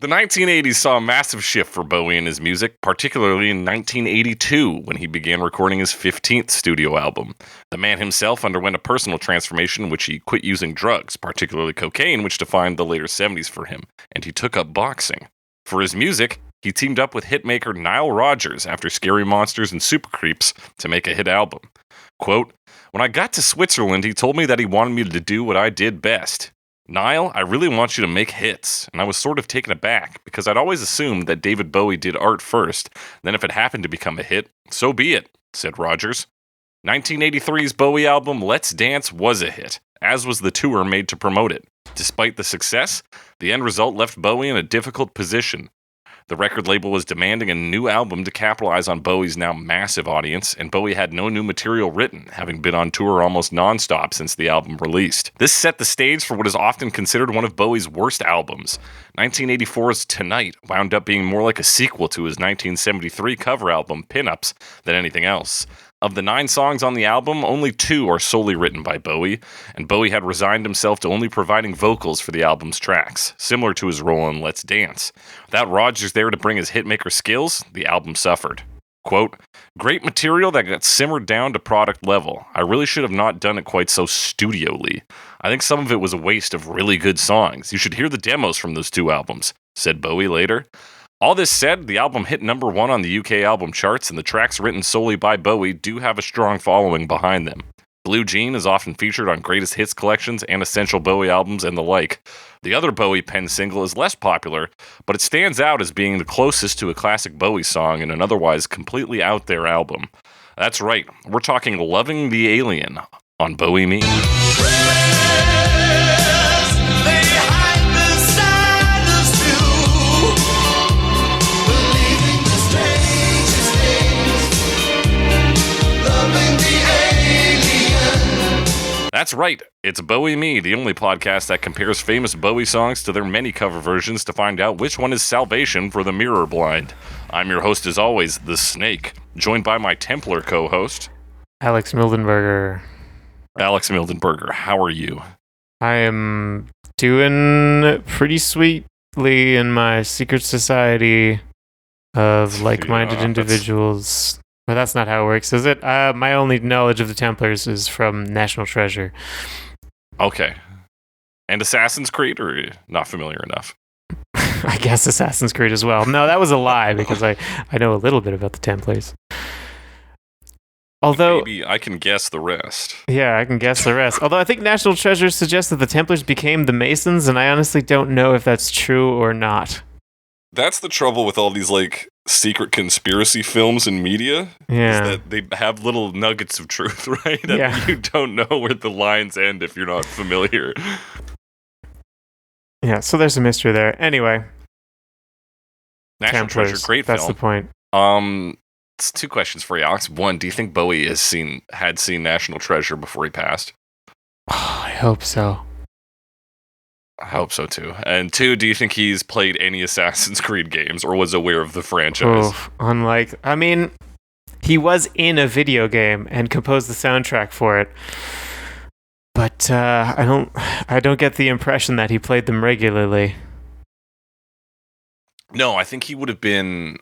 The 1980s saw a massive shift for Bowie in his music, particularly in 1982 when he began recording his 15th studio album. The man himself underwent a personal transformation in which he quit using drugs, particularly cocaine, which defined the later 70s for him, and he took up boxing. For his music, he teamed up with hitmaker Nile Rodgers after Scary Monsters and Super Creeps to make a hit album. Quote, "When I got to Switzerland, he told me that he wanted me to do what I did best. Nile, I really want you to make hits, and I was sort of taken aback because I'd always assumed that David Bowie did art first, then if it happened to become a hit, so be it," said Rodgers. 1983's Bowie album Let's Dance was a hit, as was the tour made to promote it. Despite the success, the end result left Bowie in a difficult position. The record label was demanding a new album to capitalize on Bowie's now massive audience, and Bowie had no new material written, having been on tour almost non-stop since the album released. This set the stage for what is often considered one of Bowie's worst albums. 1984's Tonight wound up being more like a sequel to his 1973 cover album, Pin-Ups, than anything else. Of the 9 songs on the album, only 2 are solely written by Bowie, and Bowie had resigned himself to only providing vocals for the album's tracks, similar to his role in Let's Dance. Without Rodgers there to bring his hitmaker skills, the album suffered. Quote, "Great material that got simmered down to product level. I really should have not done it quite so studio-ly. I think some of it was a waste of really good songs. You should hear the demos from those 2 albums," said Bowie later. All this said, the album hit number 1 on the UK album charts, and the tracks written solely by Bowie do have a strong following behind them. Blue Jean is often featured on greatest hits collections and essential Bowie albums and the like. The other Bowie penned single is less popular, but it stands out as being the closest to a classic Bowie song in an otherwise completely out there album. That's right, we're talking Loving the Alien on Bowie Me. That's right, it's Bowie Me, the only podcast that compares famous Bowie songs to their many cover versions to find out which one is salvation for the mirror blind. I'm your host as always, The Snake, joined by my Templar co-host, Alex Mildenberger. Alex Mildenberger, how are you? I am doing pretty sweetly in my secret society of like-minded individuals. But that's not how it works, is it? My only knowledge of the Templars is from National Treasure. Okay. And Assassin's Creed, or not familiar enough? I guess Assassin's Creed as well. No, that was a lie, because I know a little bit about the Templars. Although, maybe I can guess the rest. Yeah, I can guess the rest. Although I think National Treasure suggests that the Templars became the Masons, and I honestly don't know if that's true or not. That's the trouble with all these, secret conspiracy films and media. Yeah. Is that they have little nuggets of truth, right? Yeah. And you don't know where the lines end if you're not familiar. Yeah, so there's a mystery there. Anyway. National Templars, Treasure, great that's film. That's the point. It's 2 questions for you, Alex. 1, do you think Bowie had seen National Treasure before he passed? Oh, I hope so. I hope so too. And 2, do you think he's played any Assassin's Creed games or was aware of the franchise? He was in a video game and composed the soundtrack for it. But I don't get the impression that he played them regularly. No, I think he would have been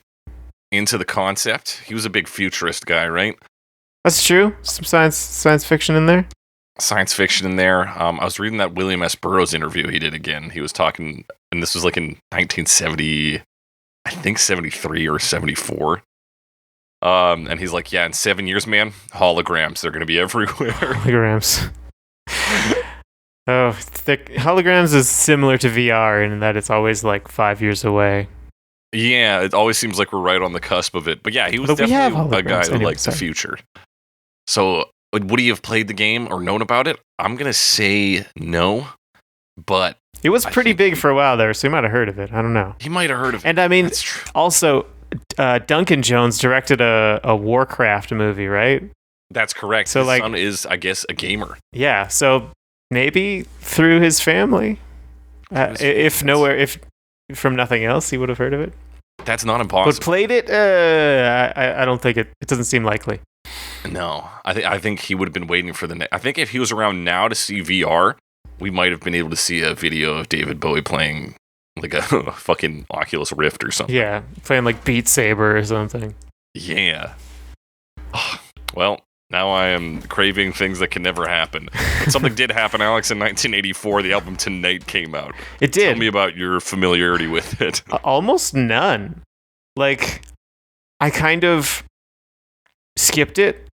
into the concept. He was a big futurist guy, right? That's true. Some science fiction in there. Science fiction in there. I was reading that William S. Burroughs interview he did again. He was talking, and this was in 1970, I think 73 or 74. And he's like, yeah, in 7 years, man, holograms, they're going to be everywhere. Holograms. Holograms is similar to VR in that it's always 5 years away. Yeah, it always seems like we're right on the cusp of it. But yeah, he was definitely a guy who liked the future. So, would he have played the game or known about it? I'm going to say no, but... It was pretty big for a while there, so he might have heard of it. I don't know. He might have heard of it. And also, Duncan Jones directed a Warcraft movie, right? That's correct. So, his son is, I guess, a gamer. Yeah, so maybe through his family. If from nothing else, he would have heard of it. That's not impossible. But played it? I don't think it doesn't seem likely. No, I think he would have been waiting for I think if he was around now to see VR, we might have been able to see a video of David Bowie playing like a fucking Oculus Rift or something. Yeah, playing like Beat Saber or something. Yeah. Well, now I am craving things that can never happen. But something did happen, Alex, in 1984. The album Tonight came out. It did. Tell me about your familiarity with it. Almost none. Like, I kind of skipped it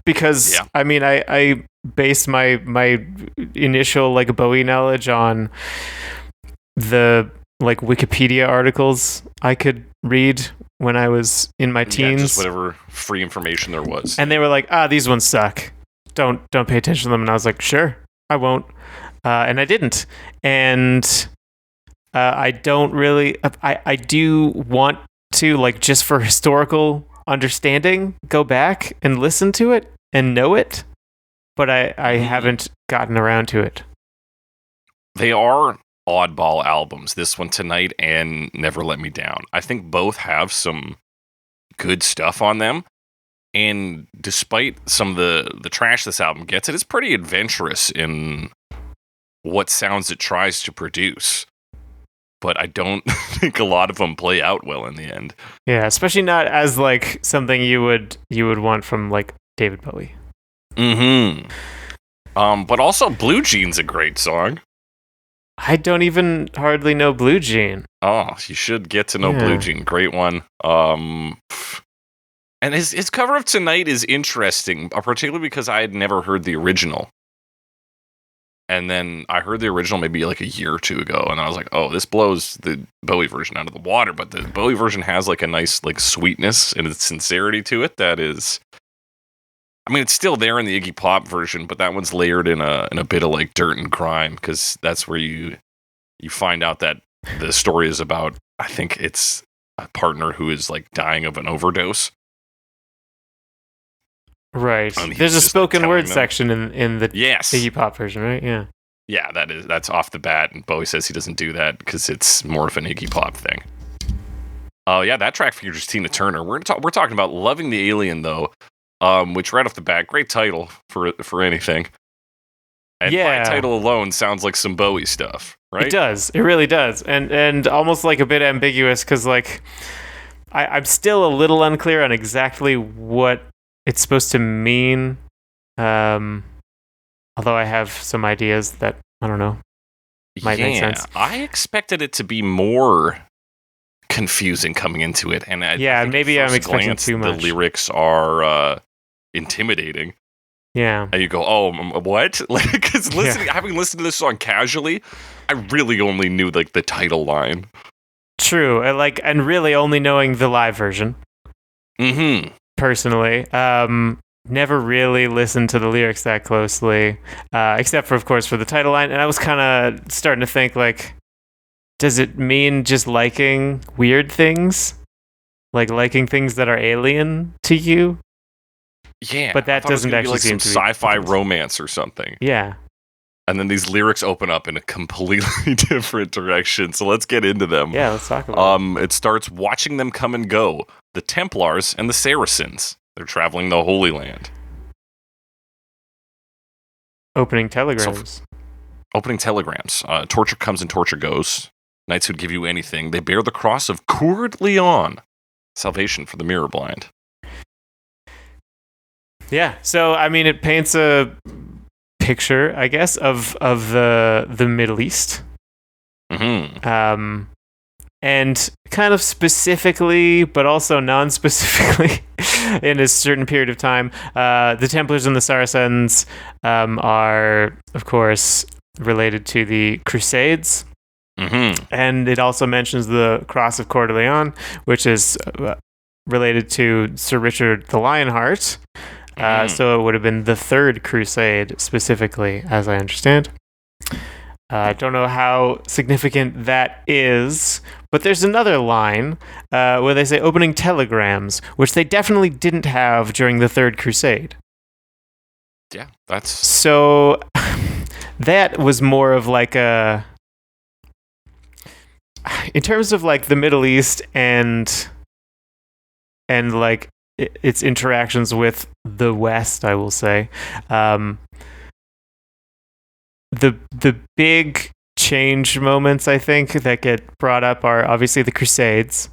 because, I mean, I based my initial, like, Bowie knowledge on the, like, Wikipedia articles I could read when I was in my teens. Just whatever free information there was. And they were like, these ones suck. Don't pay attention to them. And I was like, sure, I won't. And I didn't. And I don't really, I do want to, like, just for historical understanding, go back and listen to it and know it. But I haven't gotten around to it. They are oddball albums, this one Tonight and Never Let Me Down. I think both have some good stuff on them, and despite some of the trash this album gets, it is pretty adventurous in what sounds it tries to produce, but I don't think a lot of them play out well in the end. Yeah, especially not as like something you would want from like David Bowie. But also Blue Jean's a great song. I don't even hardly know Blue Jean. Oh, you should get to know Blue Jean. Great one. And his cover of Tonight is interesting, particularly because I had never heard the original. And then I heard the original maybe like a year or two ago, and I was like, oh, this blows the Bowie version out of the water. But the Bowie version has like a nice like sweetness and sincerity to it that is... I mean, it's still there in the Iggy Pop version, but that one's layered in a bit of like dirt and grime, because that's where you find out that the story is about, I think it's a partner who is like dying of an overdose. Right. There's a spoken word section in the Iggy Pop version, right? Yeah. Yeah, that's off the bat, and Bowie says he doesn't do that because it's more of an Iggy Pop thing. Oh yeah, that track features Tina Turner. We're talking about Loving the Alien though. Which right off the bat, great title for anything. And by title alone sounds like some Bowie stuff, right? It does. It really does. And almost like a bit ambiguous, because like I'm still a little unclear on exactly what it's supposed to mean. Although I have some ideas that, I don't know, might make sense. I expected it to be more confusing coming into it. And maybe I'm expecting too much. The lyrics are intimidating. Yeah. And you go, oh, what? Because having listened to this song casually, I really only knew like the title line. True. And really only knowing the live version. Personally. Never really listened to the lyrics that closely, except for, of course, for the title line. And I was kind of starting to think, like, does it mean just liking weird things? Like liking things that are alien to you? Yeah, but that doesn't actually like seem some to be sci-fi romance or something. Yeah. And then these lyrics open up in a completely different direction. So let's get into them. Yeah, let's talk about it. It starts watching them come and go. The Templars and the Saracens. They're traveling the Holy Land. Opening telegrams. Torture comes and torture goes. Knights who'd give you anything. They bear the cross of Coeur Leon. Salvation for the mirror blind. Yeah, so I mean, it paints a picture, I guess, of the Middle East, and kind of specifically, but also non-specifically, in a certain period of time. The Templars and the Saracens are, of course, related to the Crusades, and it also mentions the Cross of Coeur de Leon, which is related to Sir Richard the Lionheart. So it would have been the Third Crusade, specifically, as I understand. I don't know how significant that is, but there's another line where they say opening telegrams, which they definitely didn't have during the Third Crusade. Yeah, that's... So that was more of like a... In terms of like the Middle East and like its interactions with the West, I will say, the big change moments, I think, that get brought up are obviously the Crusades,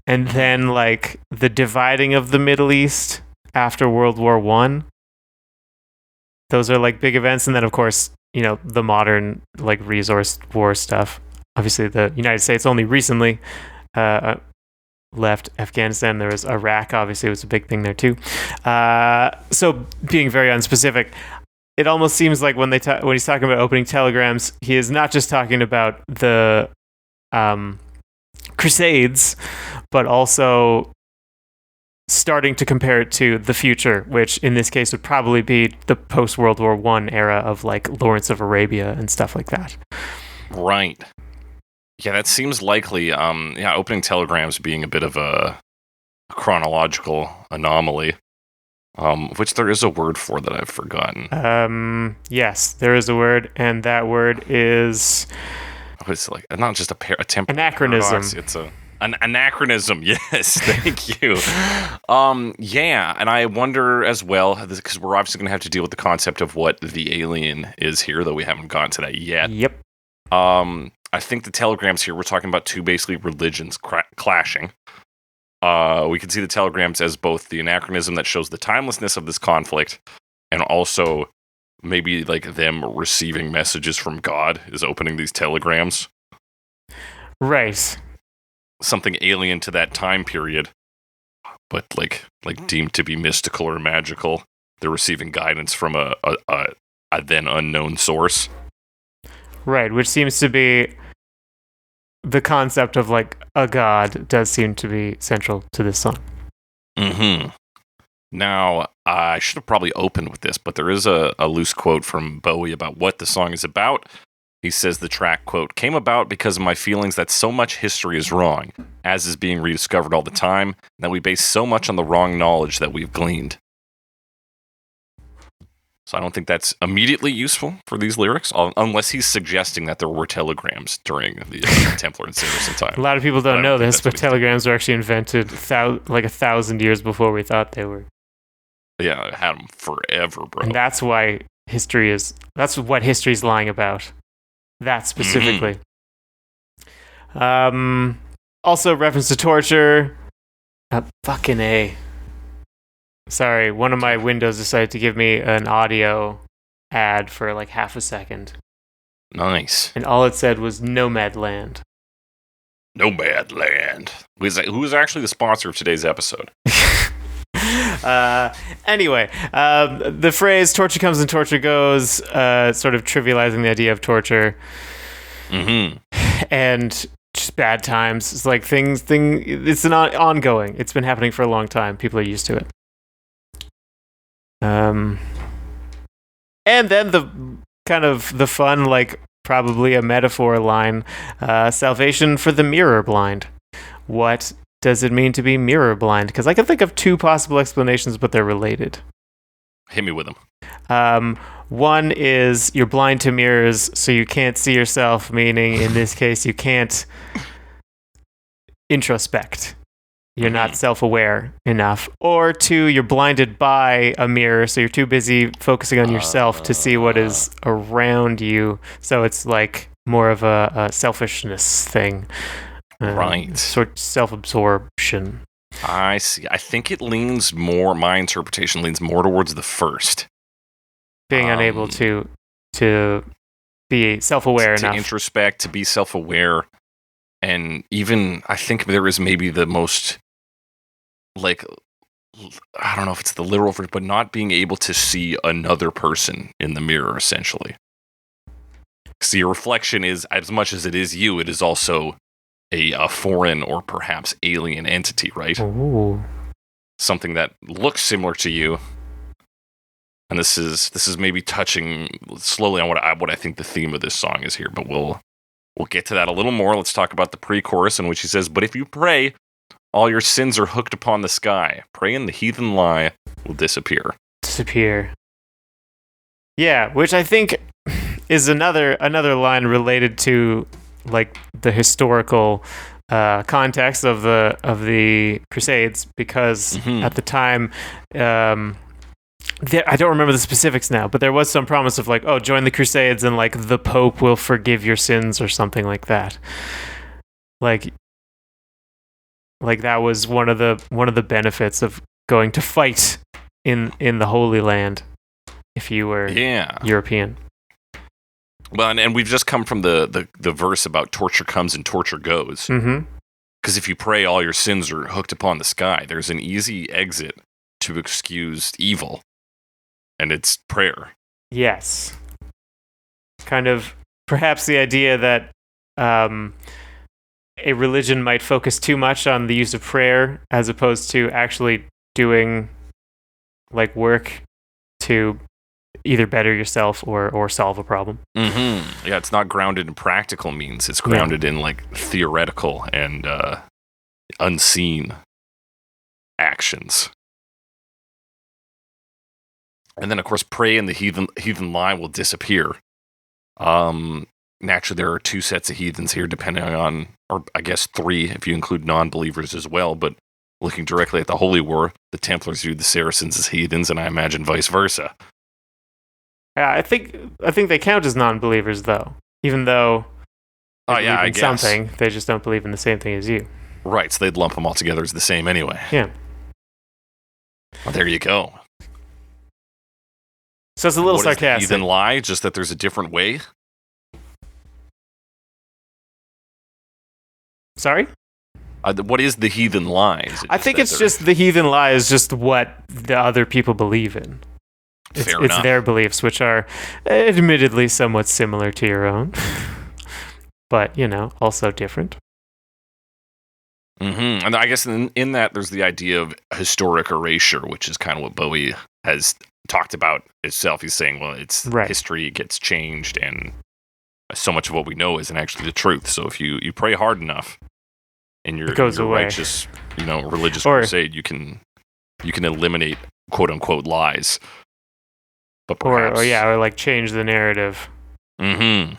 and then like the dividing of the Middle East after World War One. Those are like big events, and then of course, the modern like resource war stuff. Obviously, the United States only recently left Afghanistan. There was Iraq, obviously, was a big thing there too. So being very unspecific, it almost seems like when he's talking about opening telegrams, he is not just talking about the Crusades, but also starting to compare it to the future, which in this case would probably be the post-World War I era of like Lawrence of Arabia and stuff like that. Right. Yeah, that seems likely. Opening telegrams being a bit of a chronological anomaly, which there is a word for that I've forgotten. Yes, there is a word, and that word is... It's like not just a temporal anachronism. Paradox, it's an anachronism. Yes, thank you. And I wonder as well, because we're obviously going to have to deal with the concept of what the alien is here, though we haven't gotten to that yet. Yep. I think the telegrams here, we're talking about two basically religions clashing. We can see the telegrams as both the anachronism that shows the timelessness of this conflict, and also maybe like them receiving messages from God is opening these telegrams. Right. Something alien to that time period, but like deemed to be mystical or magical. They're receiving guidance from a then unknown source. Right, which seems to be the concept of like a god does seem to be central to this song. Mm-hmm. Now, I should have probably opened with this, but there is a loose quote from Bowie about what the song is about. He says the track, quote, came about because of my feelings that so much history is wrong, as is being rediscovered all the time, and that we base so much on the wrong knowledge that we've gleaned. So I don't think that's immediately useful for these lyrics, unless he's suggesting that there were telegrams during the Templar and Saracen time. A lot of people don't know this, but telegrams were actually invented like 1,000 years before we thought they were. Yeah, I had them forever, bro. And that's why that's what history's lying about. That specifically. Also, reference to torture. Fucking A. Sorry, one of my windows decided to give me an audio ad for like half a second. Nice. And all it said was Nomad Land. Nomad Land. Who's actually the sponsor of today's episode? Anyway, the phrase "torture comes and torture goes," sort of trivializing the idea of torture, and just bad times. It's like it's an ongoing. It's been happening for a long time. People are used to it. And then the kind of the fun, like probably a metaphor line, salvation for the mirror blind. What does it mean to be mirror blind? Because I can think of two possible explanations, but they're related. Hit me with them. One is you're blind to mirrors, so you can't see yourself, meaning in this case, you can't introspect. You're not self-aware enough. Or two, you're blinded by a mirror, so you're too busy focusing on yourself to see what is around you. So it's like more of a selfishness thing. Right. Sort of self-absorption. I see. I think it leans more, my interpretation leans more towards the first. Being unable to be self-aware enough. To introspect, to be self-aware. And even, I think there is maybe the most, like, I don't know if it's the literal version, but not being able to see another person in the mirror, essentially. See, your reflection is, as much as it is you, it is also a foreign or perhaps alien entity, right? Ooh. Something that looks similar to you. And this is maybe touching slowly on what I think the theme of this song is here, but we'll get to that a little more. Let's talk about the pre-chorus in which he says, "But if you pray, all your sins are hooked upon the sky. Pray and the heathen lie will disappear." Disappear. Yeah, which I think is another line related to like the historical context of the Crusades, because at the time I don't remember the specifics now, but there was some promise of like, oh, join the Crusades and like the Pope will forgive your sins or something like that. Like that was one of the benefits of going to fight in the Holy Land if you were European. Well, and we've just come from the verse about torture comes and torture goes. Mm-hmm. Because if you pray, all your sins are hooked upon the sky. There's an easy exit to excuse evil, and it's prayer. Yes. Kind of perhaps the idea that a religion might focus too much on the use of prayer as opposed to actually doing like work to either better yourself or solve a problem. Mm-hmm. Yeah, it's not grounded in practical means. It's grounded in like theoretical and unseen actions. And then, of course, pray and the heathen lie will disappear. Naturally, there are two sets of heathens here, depending on, or I guess three if you include non-believers as well. But looking directly at the Holy War, the Templars viewed the Saracens as heathens, and I imagine vice versa. Yeah, I think they count as non-believers, though. Even though I guess something, they just don't believe in the same thing as you. Right, so they'd lump them all together as the same anyway. Yeah. Well, there you go. So it's a little sarcastic. Is the heathen lie, just that there's a different way? Sorry? What is the heathen lie? I think it's just the heathen lie is just what the other people believe in. It's their beliefs, which are admittedly somewhat similar to your own, but, also different. Mm-hmm. And I guess in that, there's the idea of historic erasure, which is kind of what Bowie has talked about itself. He's saying, well, it's history gets changed, and so much of what we know isn't actually the truth. So if you pray hard enough in your righteous, religious crusade, you can eliminate quote unquote lies. But perhaps, or like change the narrative. Mm-hmm.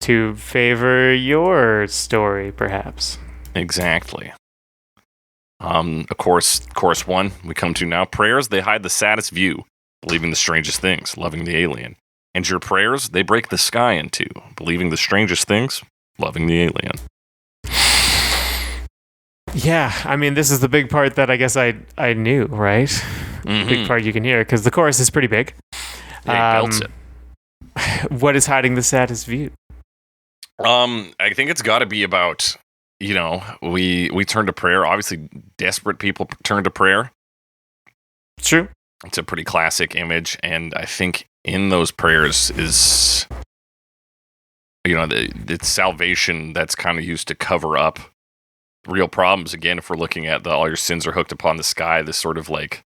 To favor your story, perhaps. Exactly. Of course, chorus 1 we come to now. Prayers, they hide the saddest view, believing the strangest things, loving the alien. And your prayers, they break the sky in two, believing the strangest things, loving the alien. Yeah, I mean, this is the big part that I guess I knew, right? Mm-hmm. Big part you can hear, because the chorus is pretty big. Yeah, he belts it. What is hiding the saddest view? I think it's got to be about, we turn to prayer. Obviously, desperate people turn to prayer. True. It's a pretty classic image, and I think in those prayers is, it's salvation that's kind of used to cover up real problems. Again, if we're looking at all your sins are hooked upon the sky, this sort of like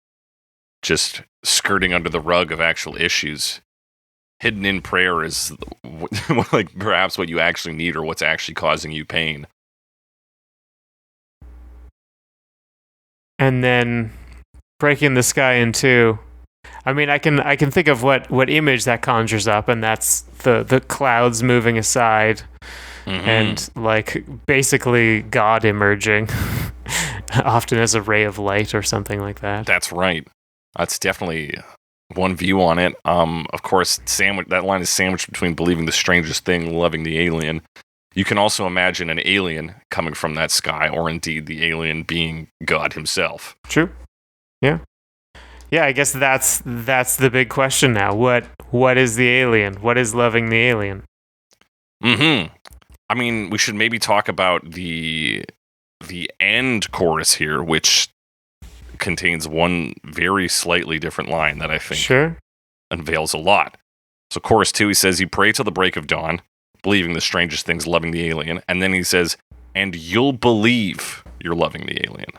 just skirting under the rug of actual issues. Hidden in prayer is like perhaps what you actually need or what's actually causing you pain. And then breaking the sky in two. I mean, I can think of what image that conjures up, and that's the clouds moving aside, and like basically God emerging, often as a ray of light or something like that. That's right. That's definitely one view on it. Of course, that line is sandwiched between believing the strangest thing, loving the alien. You can also imagine an alien coming from that sky, or indeed the alien being God himself. True. Yeah. Yeah, I guess that's the big question now. What is the alien? What is loving the alien? Mm-hmm. I mean, we should maybe talk about the end chorus here, which contains one very slightly different line that I think unveils a lot. So chorus 2, he says, you pray till the break of dawn, believing the strangest things, loving the alien. And then he says, and you'll believe you're loving the alien.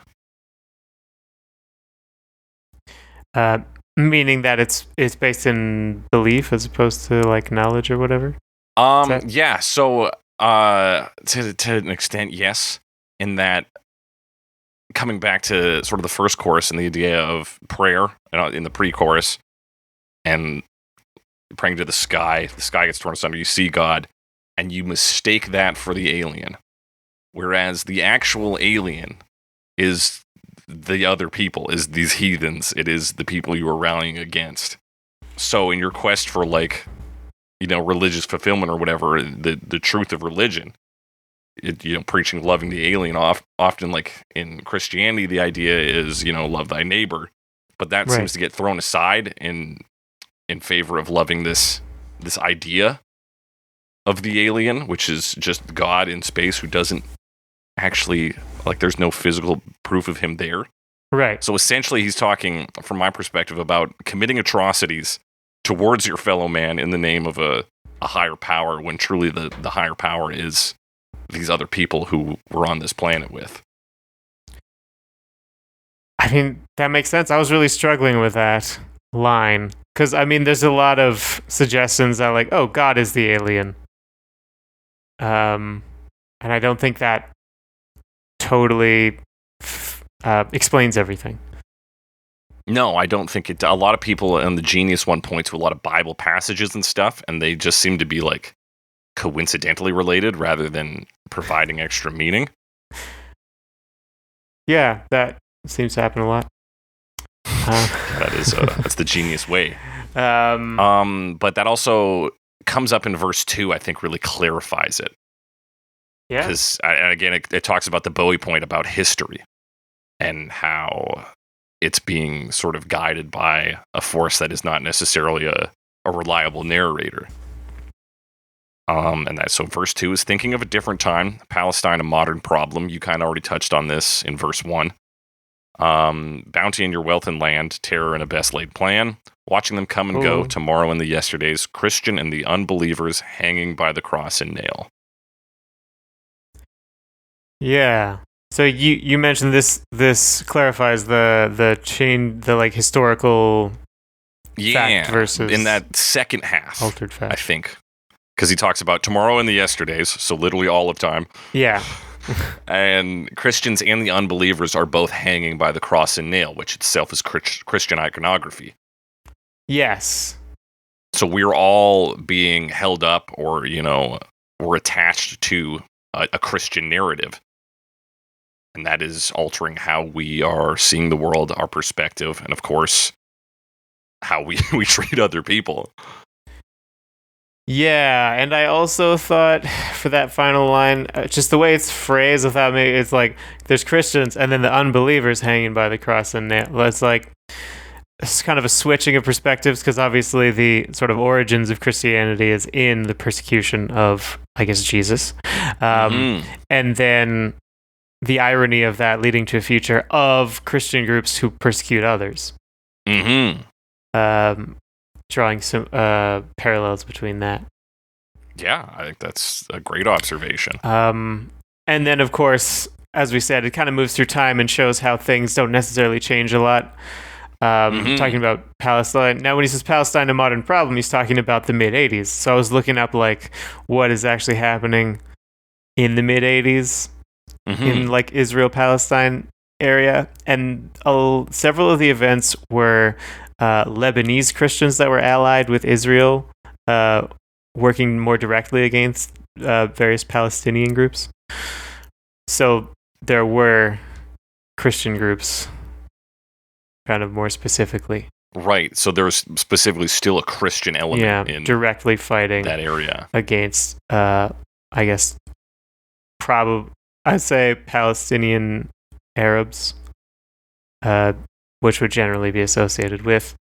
Meaning that it's based in belief as opposed to like knowledge or whatever? Yeah, so to an extent, yes, in that coming back to sort of the first chorus and the idea of prayer in the pre-chorus and praying to the sky gets torn asunder, you see God, and you mistake that for the alien. Whereas the actual alien is the other people, is these heathens. It is the people you are rallying against. So in your quest for like, religious fulfillment or whatever, the truth of religion, preaching loving the alien, often like in Christianity, the idea is, love thy neighbor, but that Right. seems to get thrown aside in favor of loving this idea of the alien, which is just God in space who doesn't actually, like, there's no physical proof of him there. Right. So essentially he's talking, from my perspective, about committing atrocities towards your fellow man in the name of a higher power, when truly the higher power is these other people who we're on this planet with. I mean, that makes sense. I was really struggling with that line. Because, I mean, there's a lot of suggestions that, like, oh, God is the alien. And I don't think that totally explains everything. No, I don't think it. A lot of people on the Genius one point to a lot of Bible passages and stuff, and they just seem to be like coincidentally related rather than providing extra meaning. Yeah, that seems to happen a lot. That's the Genius way. But that also comes up in verse 2. I think really clarifies it. Yeah. Because again, it talks about the Bowie point about history and how it's being sort of guided by a force that is not necessarily a reliable narrator. So verse 2 is thinking of a different time, Palestine, a modern problem. You kind of already touched on this in verse 1. Bounty in your wealth and land, terror and a best laid plan. Watching them come and go, tomorrow and the yesterdays, Christian and the unbelievers hanging by the cross and nail. Yeah. So you mentioned this clarifies the chain, the like historical fact versus in that second half, altered fact, I think, because he talks about tomorrow and the yesterdays, so literally all of time. Yeah. And Christians and the unbelievers are both hanging by the cross and nail, which itself is Christian iconography. Yes. So we're all being held up, or we're attached to a Christian narrative. And that is altering how we are seeing the world, our perspective, and of course, how we treat other people. Yeah, and I also thought for that final line, just the way it's phrased without me, it's like there's Christians and then the unbelievers hanging by the cross and nail. It's like it's kind of a switching of perspectives, because obviously the sort of origins of Christianity is in the persecution of, I guess, Jesus. And then the irony of that leading to a future of Christian groups who persecute others. Drawing some parallels between that. Yeah, I think that's a great observation. And then, of course, as we said, it kind of moves through time and shows how things don't necessarily change a lot. Talking about Palestine. Now, when he says Palestine, a modern problem, he's talking about the mid-'80s. So I was looking up, like, what is actually happening in the mid-'80s in, like, Israel-Palestine area. And several of the events were Lebanese Christians that were allied with Israel, working more directly against various Palestinian groups. So there were Christian groups, kind of more specifically. Right. So there's specifically still a Christian element in directly fighting that area against, I guess, I'd say Palestinian Arabs, which would generally be associated with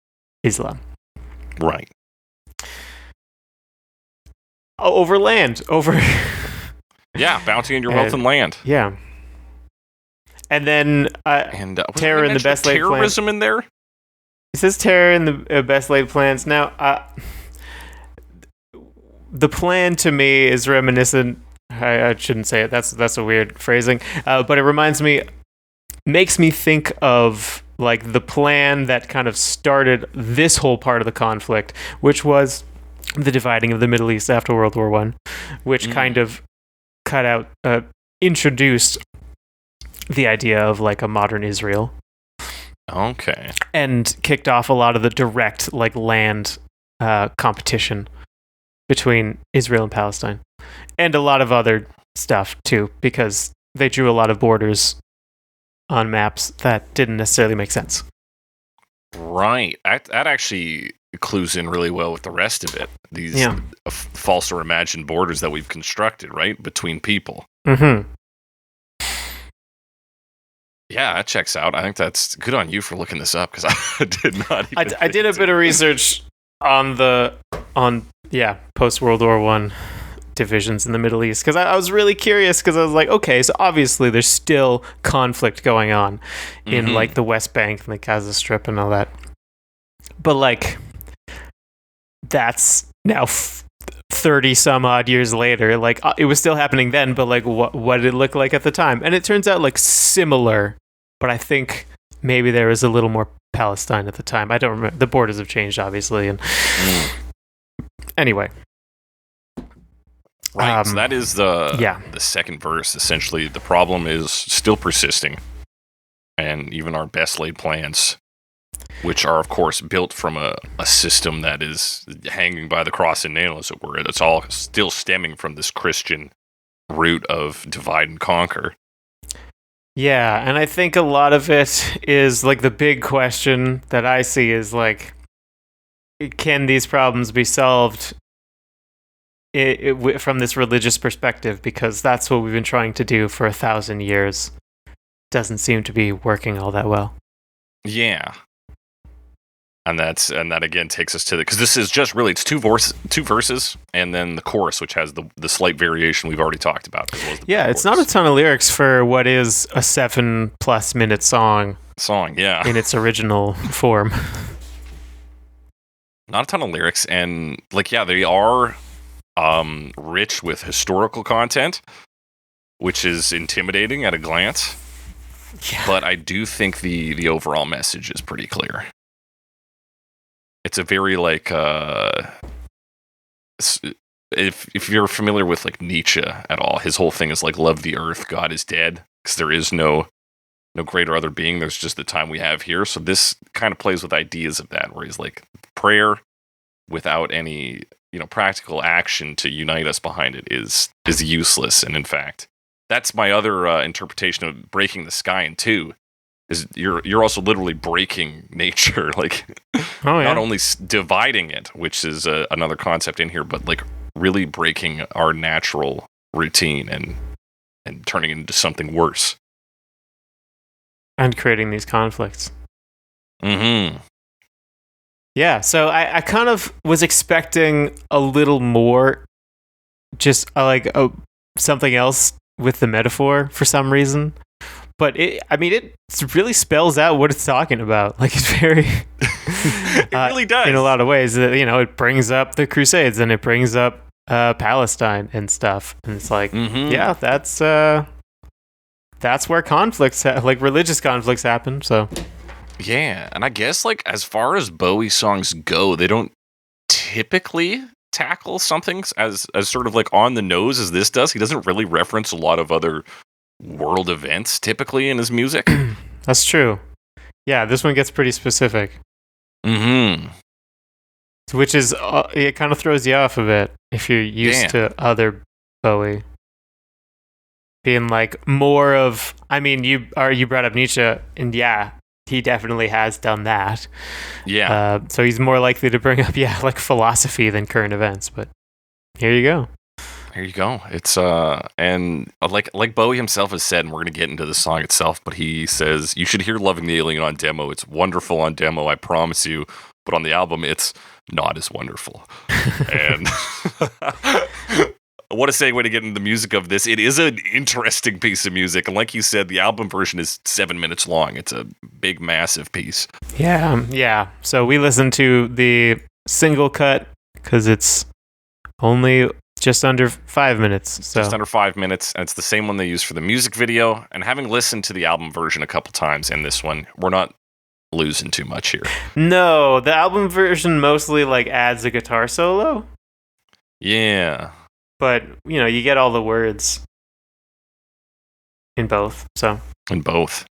Islam. Right. Over land. Yeah, bounty in your wealth and land. Yeah. And then terror in the best laid plans. Terrorism in there? It says terror in the best laid plans. Now, the plan to me is reminiscent. I shouldn't say it. That's a weird phrasing. But it makes me think of like the plan that kind of started this whole part of the conflict, which was the dividing of the Middle East after World War I, which kind of introduced the idea of like a modern Israel. Okay. And kicked off a lot of the direct like land competition between Israel and Palestine. And a lot of other stuff too, because they drew a lot of borders on maps that didn't necessarily make sense. Right. That actually clues in really well with the rest of it. These false or imagined borders that we've constructed, right, between people. Mm-hmm. Yeah, that checks out. I think that's good on you for looking this up, because I did not. I did a bit of research on post World War I divisions in the Middle East, because I was really curious, because I was like, okay, so obviously there's still conflict going on in like the West Bank and the Gaza Strip and all that, but like that's now 30 some odd years later. Like it was still happening then, but like what did it look like at the time? And it turns out like similar, but I think maybe there was a little more Palestine at the time. I don't remember. The borders have changed, obviously, and anyway. Right, so that is the second verse. Essentially, the problem is still persisting, and even our best laid plans, which are, of course, built from a system that is hanging by the cross and nail, as it were. It's all still stemming from this Christian root of divide and conquer. Yeah, and I think a lot of it is, like, the big question that I see is, like, can these problems be solved from this religious perspective? Because that's what we've been trying to do for 1,000 years. Doesn't seem to be working all that well. Yeah. And that again takes us to because this is just really, it's two verses and then the chorus, which has the slight variation we've already talked about. As well as it's not a ton of lyrics for what is a 7+ minute song. Yeah. In its original form. Not a ton of lyrics, and they are rich with historical content, which is intimidating at a glance. Yeah. But I do think the overall message is pretty clear. It's a very if you're familiar with like Nietzsche at all, his whole thing is like love the earth, God is dead, because there is no greater other being. There's just the time we have here. So this kind of plays with ideas of that, where he's like, prayer without any practical action to unite us behind it is useless. And in fact, that's my other interpretation of breaking the sky in two. Is you're also literally breaking nature, not only dividing it, which is another concept in here, but like really breaking our natural routine and turning it into something worse. And creating these conflicts. Mm-hmm. Yeah, so I kind of was expecting a little more, just something else with the metaphor for some reason. But it really spells out what it's talking about. Like, it's very... it really does. In a lot of ways. It brings up the Crusades, and it brings up Palestine and stuff. And it's like, yeah, that's where conflicts, religious conflicts happen, so... Yeah, and I guess, as far as Bowie songs go, they don't typically tackle something as sort of, on the nose as this does. He doesn't really reference a lot of other world events, typically, in his music. That's true. Yeah, this one gets pretty specific. Mm-hmm. Which is, it kind of throws you off a bit if you're used to other Bowie. Being, more of... you brought up Nietzsche, and yeah... He definitely has done that. Yeah. So he's more likely to bring up, philosophy than current events. But here you go. There you go. It's and like Bowie himself has said, and we're gonna get into the song itself, but he says you should hear "Loving the Alien" on demo. It's wonderful on demo, I promise you. But on the album, it's not as wonderful. And what a segue to get into the music of this. It is an interesting piece of music. And like you said, the album version is 7 minutes long. It's a big, massive piece. Yeah. So we listened to the single cut because it's only just under 5 minutes. So. Just under 5 minutes. And it's the same one they use for the music video. And having listened to the album version a couple times and this one, we're not losing too much here. No, the album version mostly adds a guitar solo. Yeah. But, you get all the words in both, so. In both.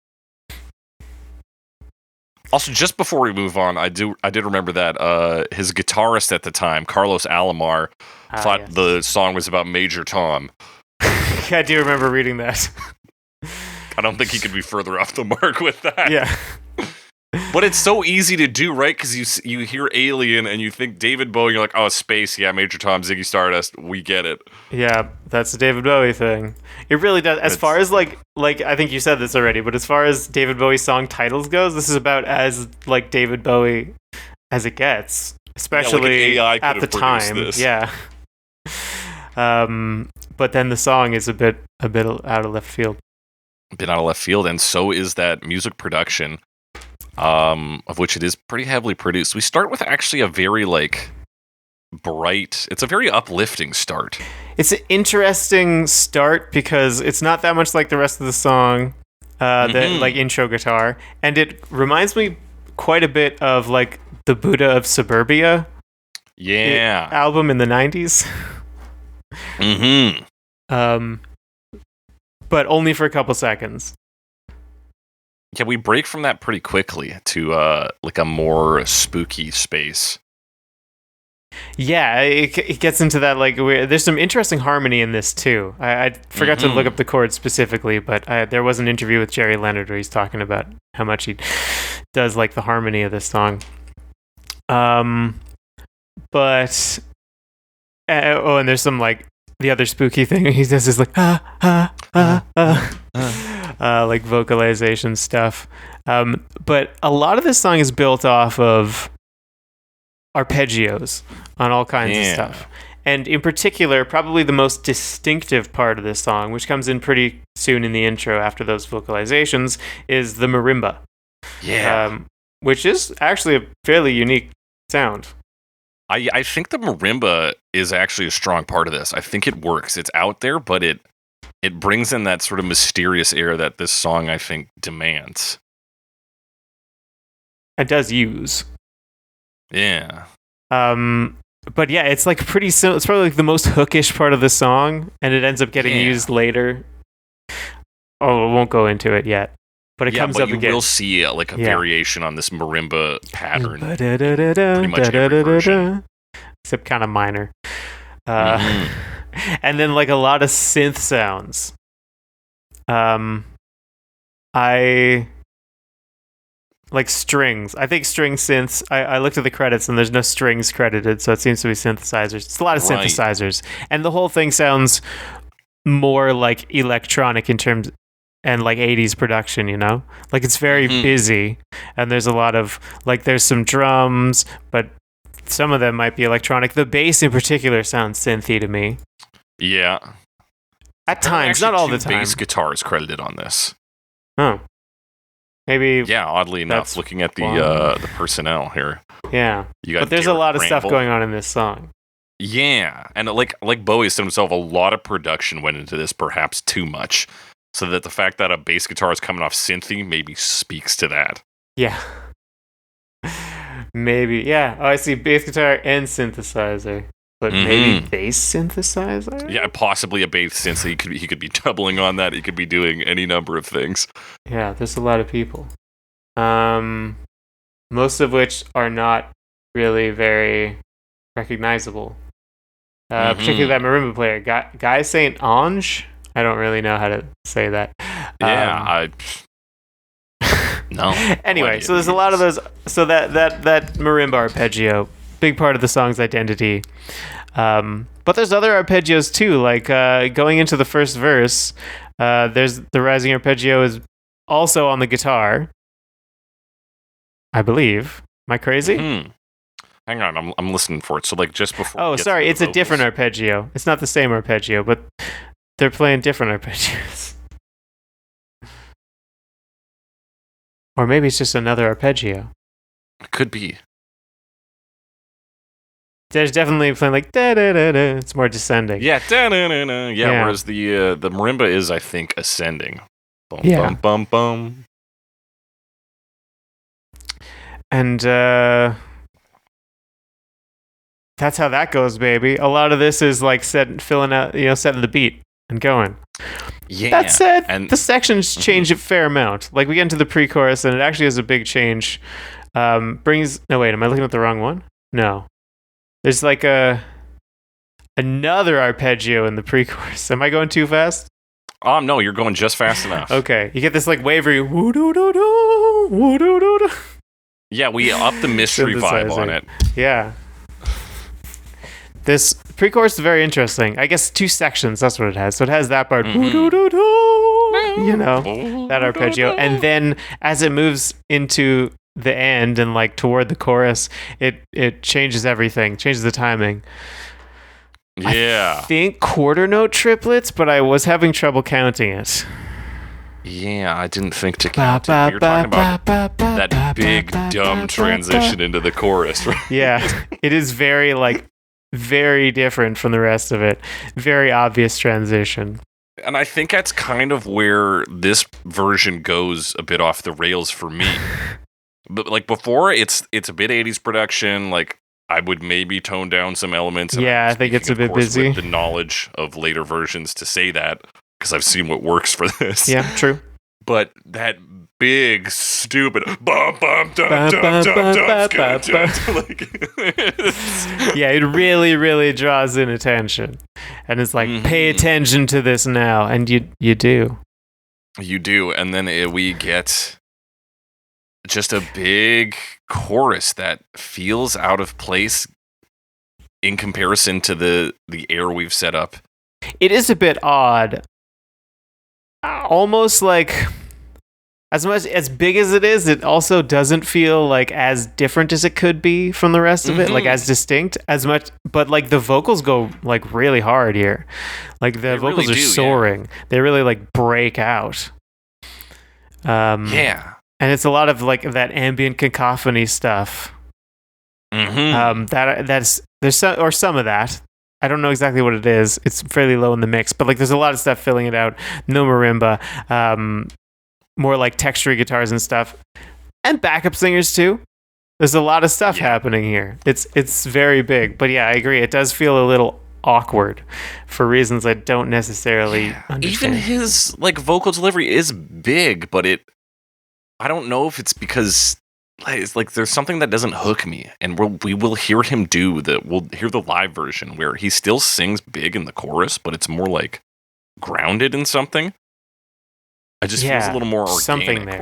Also, just before we move on, I did remember that his guitarist at the time, Carlos Alomar, thought the song was about Major Tom. I do remember reading that. I don't think he could be further off the mark with that. Yeah. But it's so easy to do, right? Because you hear Alien and you think David Bowie, you're like, oh, space, yeah, Major Tom, Ziggy Stardust, we get it. Yeah, that's a David Bowie thing. It really does. As far as like I think you said this already, but as far as David Bowie song titles goes, this is about as like David Bowie as it gets, especially at the time. This. Yeah. But then the song is a bit out of left field. A bit out of left field, and so is that music production. Of which it is pretty heavily produced. We start with actually a very bright. It's a very uplifting start. It's an interesting start because it's not that much like the rest of the song, the like intro guitar, and it reminds me quite a bit of like the Buddha of Suburbia, album in the 90s. But only for a couple seconds. Yeah, we break from that pretty quickly to like a more spooky space. Yeah, it gets into that there's some interesting harmony in this too. I forgot to look up the chords specifically, but there was an interview with Jerry Leonard where he's talking about how much he does like the harmony of this song. And there's some like the other spooky thing he does is like like vocalization stuff. But a lot of this song is built off of arpeggios on all kinds of stuff. And in particular, probably the most distinctive part of this song, which comes in pretty soon in the intro after those vocalizations, is the marimba. Yeah. Which is actually a fairly unique sound. I think the marimba is actually a strong part of this. I think it works. It's out there, but it brings in that sort of mysterious air that this song, I think, demands. It does use. Yeah. But yeah, it's like pretty simple. It's probably like the most hookish part of the song, and it ends up getting used later. Oh, I won't go into it yet. But it comes up again. You will see a variation on this marimba pattern. Pretty much every version. Except kind of minor. And then like a lot of synth sounds. I like strings. I think string synths. I looked at the credits and there's no strings credited, so it seems to be synthesizers. It's a lot of synthesizers. And the whole thing sounds more like electronic in terms and like 80s production, you know? Like it's very busy and there's a lot of like there's some drums, but some of them might be electronic. The bass in particular sounds synthy to me. Yeah. At times, not all the time. Bass guitars credited on this. Oh. Maybe. Yeah, oddly enough, looking at the personnel here. Yeah. But there's a lot of stuff going on in this song. Yeah. And like Bowie said himself, a lot of production went into this, perhaps too much. So that the fact that a bass guitar is coming off synthy maybe speaks to that. Yeah. Maybe. Yeah. Oh, I see bass guitar and synthesizer. But maybe bass synthesizer? Yeah, possibly a bass synth. He could be doubling on that. He could be doing any number of things. Yeah, there's a lot of people. Most of which are not really very recognizable. Particularly that marimba player, Guy St. Ange. I don't really know how to say that. Yeah, no. Anyway, so there's a lot of those. So that marimba arpeggio, big part of the song's identity. But there's other arpeggios too, like going into the first verse. There's the rising arpeggio is also on the guitar, I believe. Am I crazy? Hang on, I'm listening for it. So like just before. Oh, sorry, it's a different arpeggio. It's not the same arpeggio, but they're playing different arpeggios. Or maybe it's just another arpeggio. It could be. There's definitely playing like da da da da. It's more descending. Yeah, da da da da. Yeah. Whereas the marimba is, I think, ascending. Bum, bum, bum, bum. And that's how that goes, baby. A lot of this is like setting the beat and going. Yeah. That said, and the sections change a fair amount. Like we get into the pre-chorus, and it actually has a big change. No, wait, am I looking at the wrong one? No. There's like another arpeggio in the pre-chorus. Am I going too fast? No, you're going just fast enough. Okay, you get this like wavery woo doo doo doo woo doo doo doo. Yeah, we upped the mystery vibe on it. Yeah. This pre-chorus is very interesting. I guess 2 sections, that's what it has. So it has that part, you know, that arpeggio. And then as it moves into the end and like toward the chorus, it changes everything, changes the timing. Yeah. I think quarter note triplets, but I was having trouble counting it. Yeah, I didn't think to count it. You're talking about that big, dumb transition into the chorus, right? Yeah, it is very, like, very different from the rest of it. Very obvious transition. And I think that's kind of where this version goes a bit off the rails for me. But, like, before, it's a bit 80s production, like, I would maybe tone down some elements. Yeah, I think it's a bit busy. With the knowledge of later versions to say that, because I've seen what works for this. Yeah, true. But that big, stupid bum bum dum dum dum dum. Yeah, it really, really draws in attention, and it's like, pay attention to this now, and you do. You do, and then we get just a big chorus that feels out of place in comparison to the air we've set up. It is a bit odd. Almost like, as big as it is, it also doesn't feel like as different as it could be from the rest of it, like as distinct as much. But like the vocals go like really hard here, like the vocals really are soaring. Yeah. They really like break out. Yeah, and it's a lot of like that ambient cacophony stuff. There's some of that. I don't know exactly what it is. It's fairly low in the mix, but like there's a lot of stuff filling it out. No marimba, more like textury guitars and stuff, and backup singers too. There's a lot of stuff happening here. It's very big, but yeah, I agree. It does feel a little awkward for reasons I don't necessarily understand. Even his like vocal delivery is big, but I don't know if it's because it's like there's something that doesn't hook me, and we will hear him we'll hear the live version where he still sings big in the chorus, but it's more like grounded in something. It just feels a little more organic. Something there.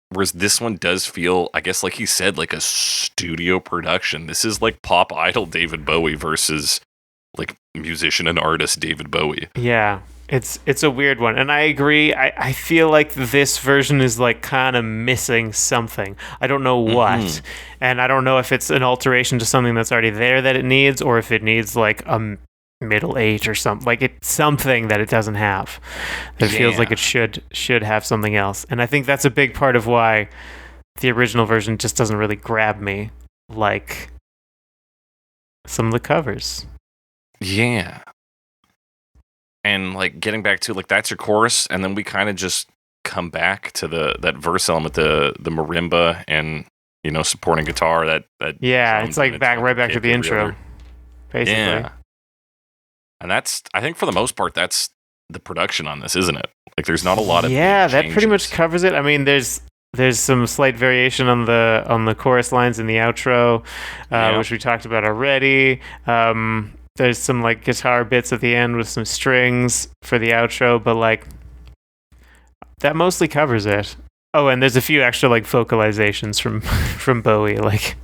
Whereas this one does feel, I guess, like he said, like a studio production. This is like pop idol David Bowie versus like musician and artist David Bowie. Yeah. It's a weird one, and I agree. I feel like this version is like kind of missing something. I don't know what, and I don't know if it's an alteration to something that's already there that it needs, or if it needs like a middle 8 or something. Like it's something that it doesn't have. That feels like it should have something else, and I think that's a big part of why the original version just doesn't really grab me like some of the covers. Yeah. And like getting back to like that's your chorus, and then we kind of just come back to that verse element, the marimba and supporting guitar that it's like right back to the intro, basically. Yeah. And that's, I think for the most part, that's the production on this, isn't it? Like there's not a lot of that pretty much covers it. I mean, there's some slight variation on the chorus lines in the outro, which we talked about already. There's some like guitar bits at the end with some strings for the outro, but like that mostly covers it. Oh, and there's a few extra like vocalizations from Bowie, like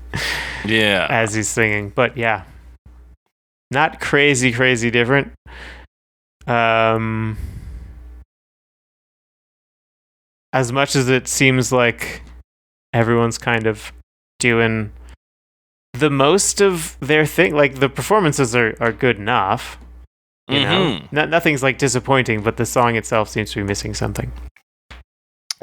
as he's singing. But yeah, not crazy different. As much as it seems like everyone's kind of doing the most of their thing, like the performances are good enough, you know. Nothing's like disappointing, but the song itself seems to be missing something.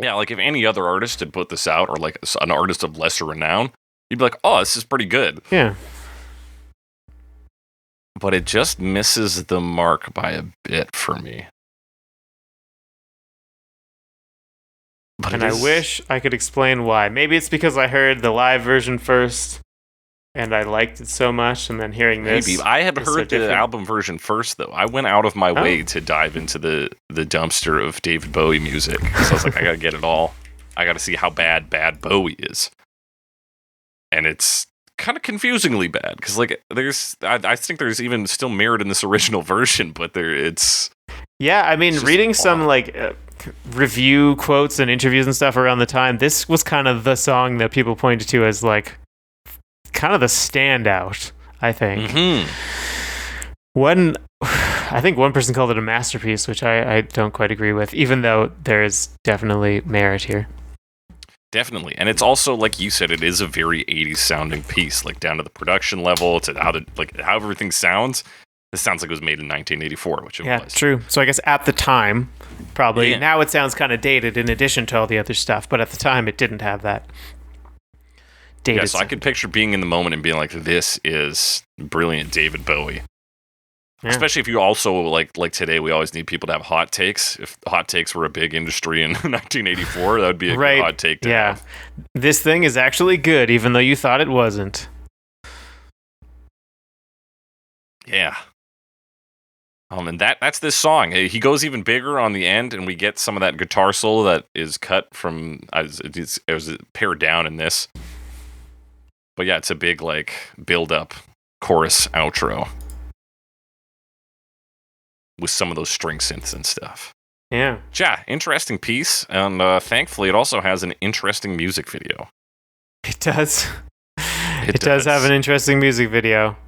Yeah, like if any other artist had put this out, or like an artist of lesser renown, you'd be like, oh, this is pretty good. Yeah. But it just misses the mark by a bit for me. And I wish I could explain why. Maybe it's because I heard the live version first and I liked it so much, and then hearing this. Maybe. I had heard the album version first, though. I went out of my way to dive into the dumpster of David Bowie music. So I was like, I gotta get it all. I gotta see how bad Bowie is. And it's kind of confusingly bad because like I think there's even still merit in this original version, but it's I mean, reading some like review quotes and interviews and stuff around the time, this was kind of the song that people pointed to as like kind of the standout, I think. I think one person called it a masterpiece, which I don't quite agree with, even though there's definitely merit here. Definitely. And it's also, like you said, it is a very 80s sounding piece, like down to the production level, to how everything sounds. This sounds like it was made in 1984, which it was. Yeah, true. So I guess at the time, probably. Yeah. Now it sounds kind of dated in addition to all the other stuff, but at the time it didn't have that dated. Yeah, so I could picture being in the moment and being like, this is brilliant David Bowie. Yeah. Especially if you also, like today, we always need people to have hot takes. If hot takes were a big industry in 1984, that would be a good hot take to have. This thing is actually good, even though you thought it wasn't. Yeah. And that's this song. He goes even bigger on the end, and we get some of that guitar solo that is cut from, it was pared down in this. But yeah, it's a big, like, build-up chorus outro with some of those string synths and stuff. Yeah. Yeah, interesting piece, and thankfully it also has an interesting music video. It does. It does have an interesting music video.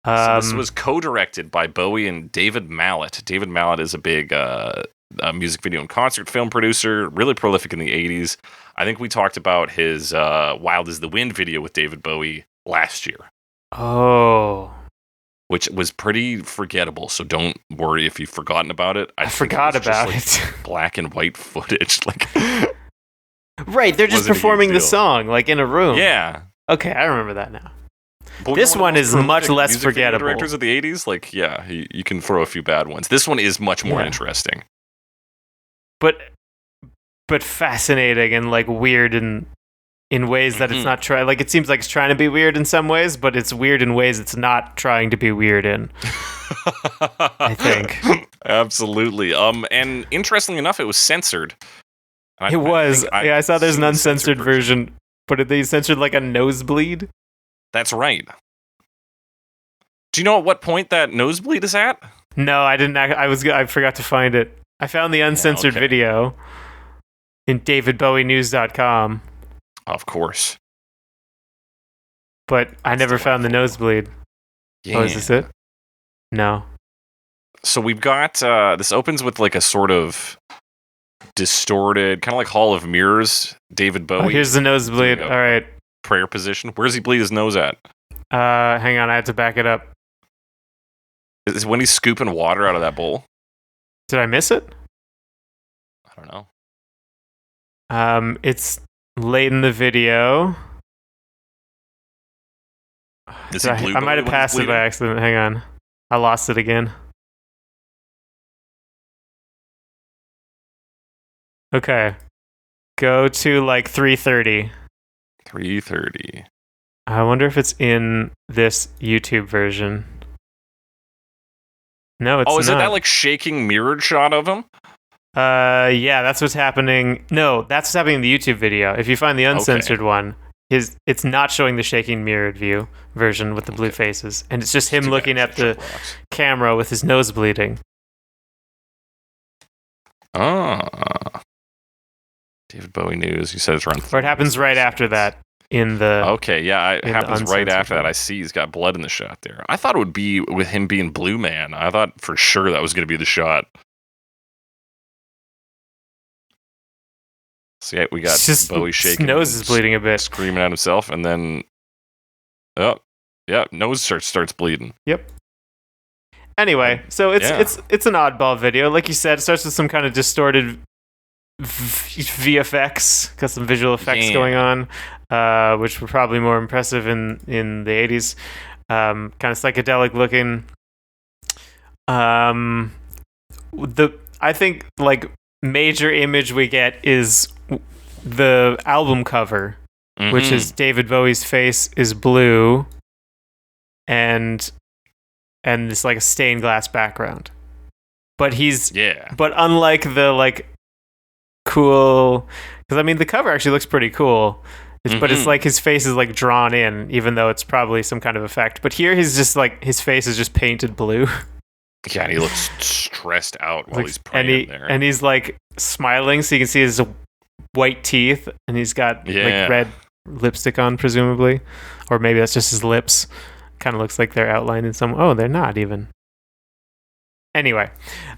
So this was co-directed by Bowie and David Mallet. David Mallet is a big music video and concert film producer, really prolific in the 80s. I think we talked about his Wild as the Wind video with David Bowie last year. Oh. Which was pretty forgettable, so don't worry if you've forgotten about it. I forgot about it. Black and white footage, like right, they're just performing the song, like in a room. Yeah. Okay, I remember that now. But this one is much less forgettable. Directors of the 80s, like, yeah, you can throw a few bad ones. This one is much more interesting. But fascinating and like weird in ways that it's not trying. Like, it seems like it's trying to be weird in some ways, but it's weird in ways it's not trying to be weird in. I think. Absolutely. And interestingly enough, it was censored. I saw there's an uncensored version, but they censored like a nosebleed. That's right. Do you know at what point that nosebleed is at? No, I didn't. I forgot to find it. I found the uncensored video in davidbowienews.com. Of course. But I never found the nosebleed. Yeah. Oh, is this it? No. So we've got, this opens with like a sort of distorted, kind of like Hall of Mirrors, David Bowie. Oh, here's the nosebleed. All right. Prayer position. Where does he bleed his nose at? Hang on, I had to back it up. Is when he's scooping water out of that bowl? Did I miss it? I don't know. It's late in the video. I might have passed it by accident. Hang on. I lost it again. Okay. Go to like 3:30. 3:30. I wonder if it's in this YouTube version. No, it's not. Oh, is it that like shaking mirrored shot of him? Yeah, that's what's happening. No, that's what's happening in the YouTube video. If you find the uncensored one, it's not showing the shaking mirrored view version with the blue faces, and it's just him looking at the camera with his nose bleeding. David Bowie News. You said it's around. Or it happens right after that in the. Okay, yeah, it happens right after that. I see he's got blood in the shot there. I thought it would be with him being Blue Man. I thought for sure that was going to be the shot. So yeah, we got Bowie shaking. His nose is bleeding a bit, screaming at himself, and then, nose starts bleeding. Yep. Anyway, so it's an oddball video, like you said. It starts with some kind of distorted VFX, got some visual effects going on, which were probably more impressive in the 80s. Kind of psychedelic looking. I think like major image we get is the album cover, which is David Bowie's face is blue, and it's like a stained glass background. But but unlike the like cool, because I mean the cover actually looks pretty cool. But it's like his face is like drawn in, even though it's probably some kind of effect. But here he's just like, his face is just painted blue. Yeah, and he looks stressed out while he's praying there. And he's like smiling, so you can see his white teeth, and he's got like red lipstick on, presumably. Or maybe that's just his lips. Kind of looks like they're outlined in some... Oh, they're not even. Anyway.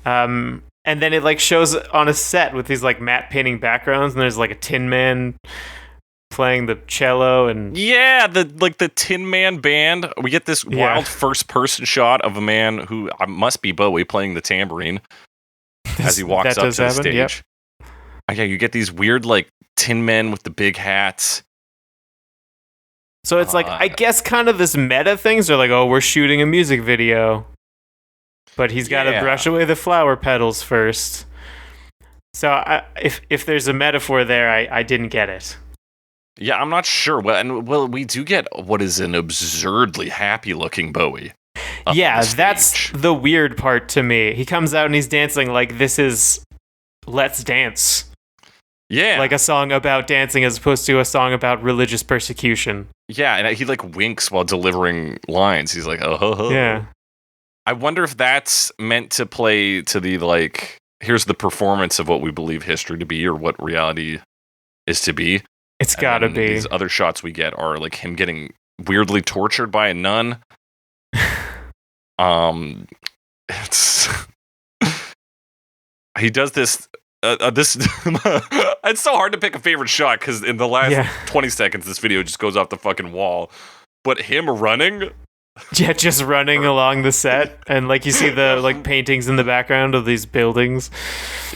And then it like shows on a set with these like matte painting backgrounds, and there's like a Tin Man playing the cello, and the Tin Man band. We get this wild first person shot of a man who must be Bowie playing the tambourine as he walks up to the stage. Yep. Yeah, you get these weird like tin men with the big hats. So it's like, I guess kind of this meta things. They're like, oh, we're shooting a music video, but he's got to brush away the flower petals first. So if there's a metaphor there, I didn't get it. Yeah, I'm not sure. Well, we do get what is an absurdly happy-looking Bowie. Yeah, that's the weird part to me. He comes out and he's dancing like this is Let's Dance. Yeah. Like a song about dancing as opposed to a song about religious persecution. Yeah, and he like winks while delivering lines. He's like, oh, ho, ho. Yeah. I wonder if that's meant to play to the like, here's the performance of what we believe history to be or what reality is to be. It's gotta be. These other shots we get are like him getting weirdly tortured by a nun. It's he does this. It's so hard to pick a favorite shot because in the last 20 seconds, this video just goes off the fucking wall. But him running. Yeah, just running along the set, and like you see the like paintings in the background of these buildings.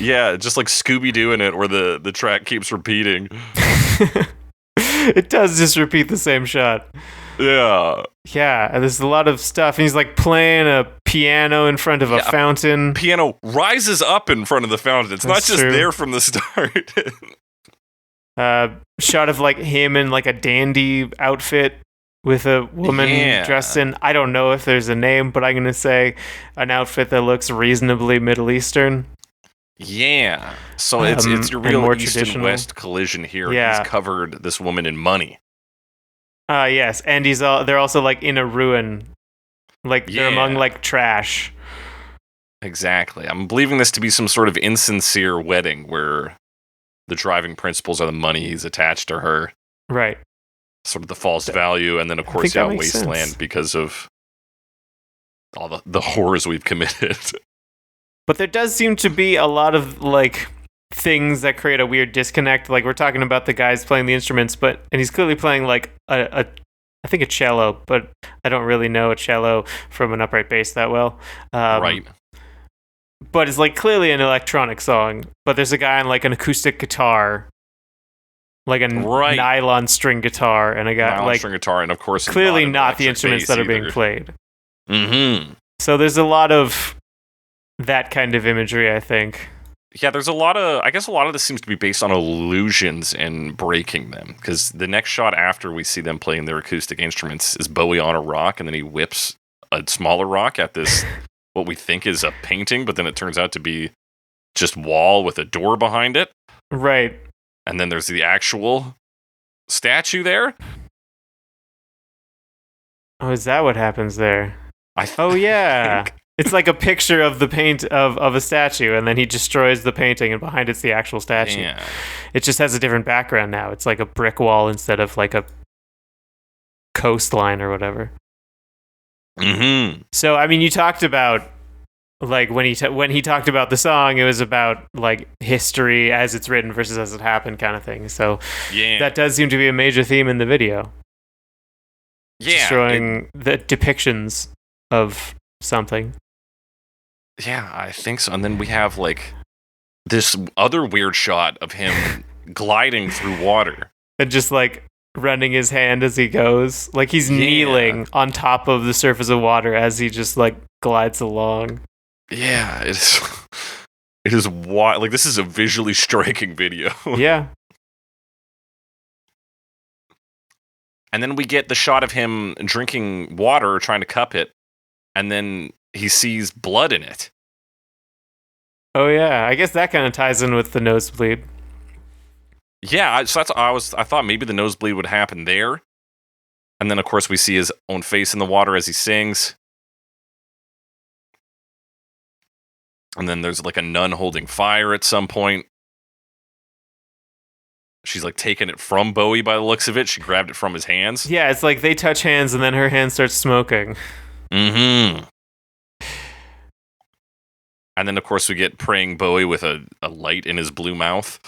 Yeah, just like Scooby-Doo in it, where the track keeps repeating. It does just repeat the same shot. Yeah. Yeah, and there's a lot of stuff. And he's like playing a piano in front of a fountain. Piano rises up in front of the fountain. It's not just there from the start. Shot of like him in like a dandy outfit with a woman dressed in, I don't know if there's a name, but I'm going to say an outfit that looks reasonably Middle Eastern. Yeah. So it's your real East and West collision here. Yeah. He's covered this woman in money. Yes, and they're also like in a ruin. Like they're among like trash. Exactly. I'm believing this to be some sort of insincere wedding where the driving principles are the money he's attached to her. Right. Sort of the false value, and then of course wasteland because of all the horrors we've committed. But there does seem to be a lot of like things that create a weird disconnect. Like we're talking about the guys playing the instruments, and he's clearly playing like I think a cello, but I don't really know a cello from an upright bass that well. Right. But it's like clearly an electronic song. But there's a guy on like an acoustic guitar, like a nylon string guitar, and a guy like string guitar, and of course clearly not the instruments that are being played. Mm-hmm. So there's a lot of that kind of imagery, I think. Yeah, there's a lot of this seems to be based on illusions and breaking them. Because the next shot after we see them playing their acoustic instruments is Bowie on a rock, and then he whips a smaller rock at this, what we think is a painting, but then it turns out to be just wall with a door behind it. Right. And then there's the actual statue there. Oh, is that what happens there? Yeah. It's like a picture of the paint of a statue, and then he destroys the painting, and behind it's the actual statue. Yeah. It just has a different background now. It's like a brick wall instead of like a coastline or whatever. Mm-hmm. So, I mean, you talked about like when he talked about the song, it was about like history as it's written versus as it happened kind of thing. So that does seem to be a major theme in the video. Yeah. Showing the depictions of something. Yeah, I think so. And then we have like this other weird shot of him gliding through water. And just like running his hand as he goes. Like he's kneeling on top of the surface of water as he just like glides along. Yeah, it is wild. Like this is a visually striking video. Yeah. And then we get the shot of him drinking water, trying to cup it, and then he sees blood in it. Oh yeah, I guess that kind of ties in with the nosebleed. Yeah, so I thought maybe the nosebleed would happen there. And then, of course, we see his own face in the water as he sings. And then there's like a nun holding fire at some point. She's like taking it from Bowie by the looks of it. She grabbed it from his hands. Yeah, it's like they touch hands and then her hand starts smoking. Mm-hmm. And then, of course, we get praying Bowie with a light in his blue mouth.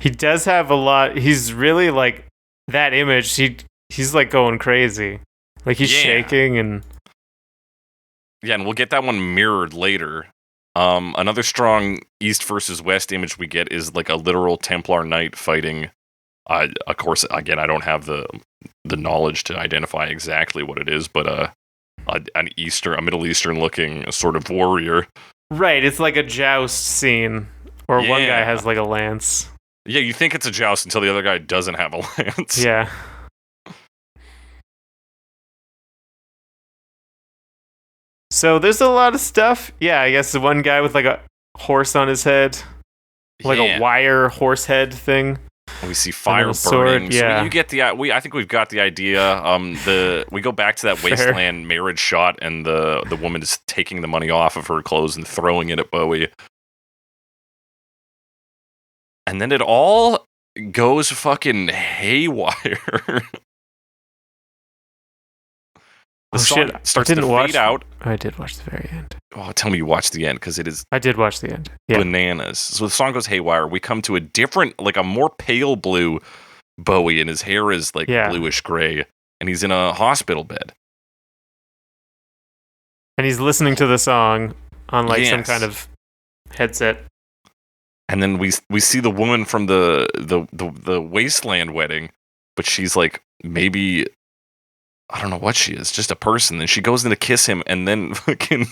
He does have a lot. He's really like that image. He's like going crazy. Like he's shaking and... Yeah, and we'll get that one mirrored later. Another strong East versus West image we get is like a literal Templar knight fighting. Of course, again, I don't have the knowledge to identify exactly what it is, but a Middle Eastern looking sort of warrior. Right, it's like a joust scene, or one guy has like a lance. Yeah, you think it's a joust until the other guy doesn't have a lance. Yeah. So there's a lot of stuff. Yeah, I guess the one guy with like a horse on his head, like a wire horse head thing. We see fire burning. Sword, yeah. So you get the. I think we've got the idea. We go back to that wasteland marriage shot, and the woman is taking the money off of her clothes and throwing it at Bowie. And then it all goes fucking haywire. The song starts to fade out. I did watch the very end. Oh, tell me you watched the end, because it is... I did watch the end. Yeah. Bananas. So the song goes haywire. We come to a different, like a more pale blue Bowie, and his hair is like bluish gray, and he's in a hospital bed. And he's listening to the song on like some kind of headset. And then we see the woman from the wasteland wedding, but she's like maybe... I don't know what she is, just a person. And she goes in to kiss him, and then fucking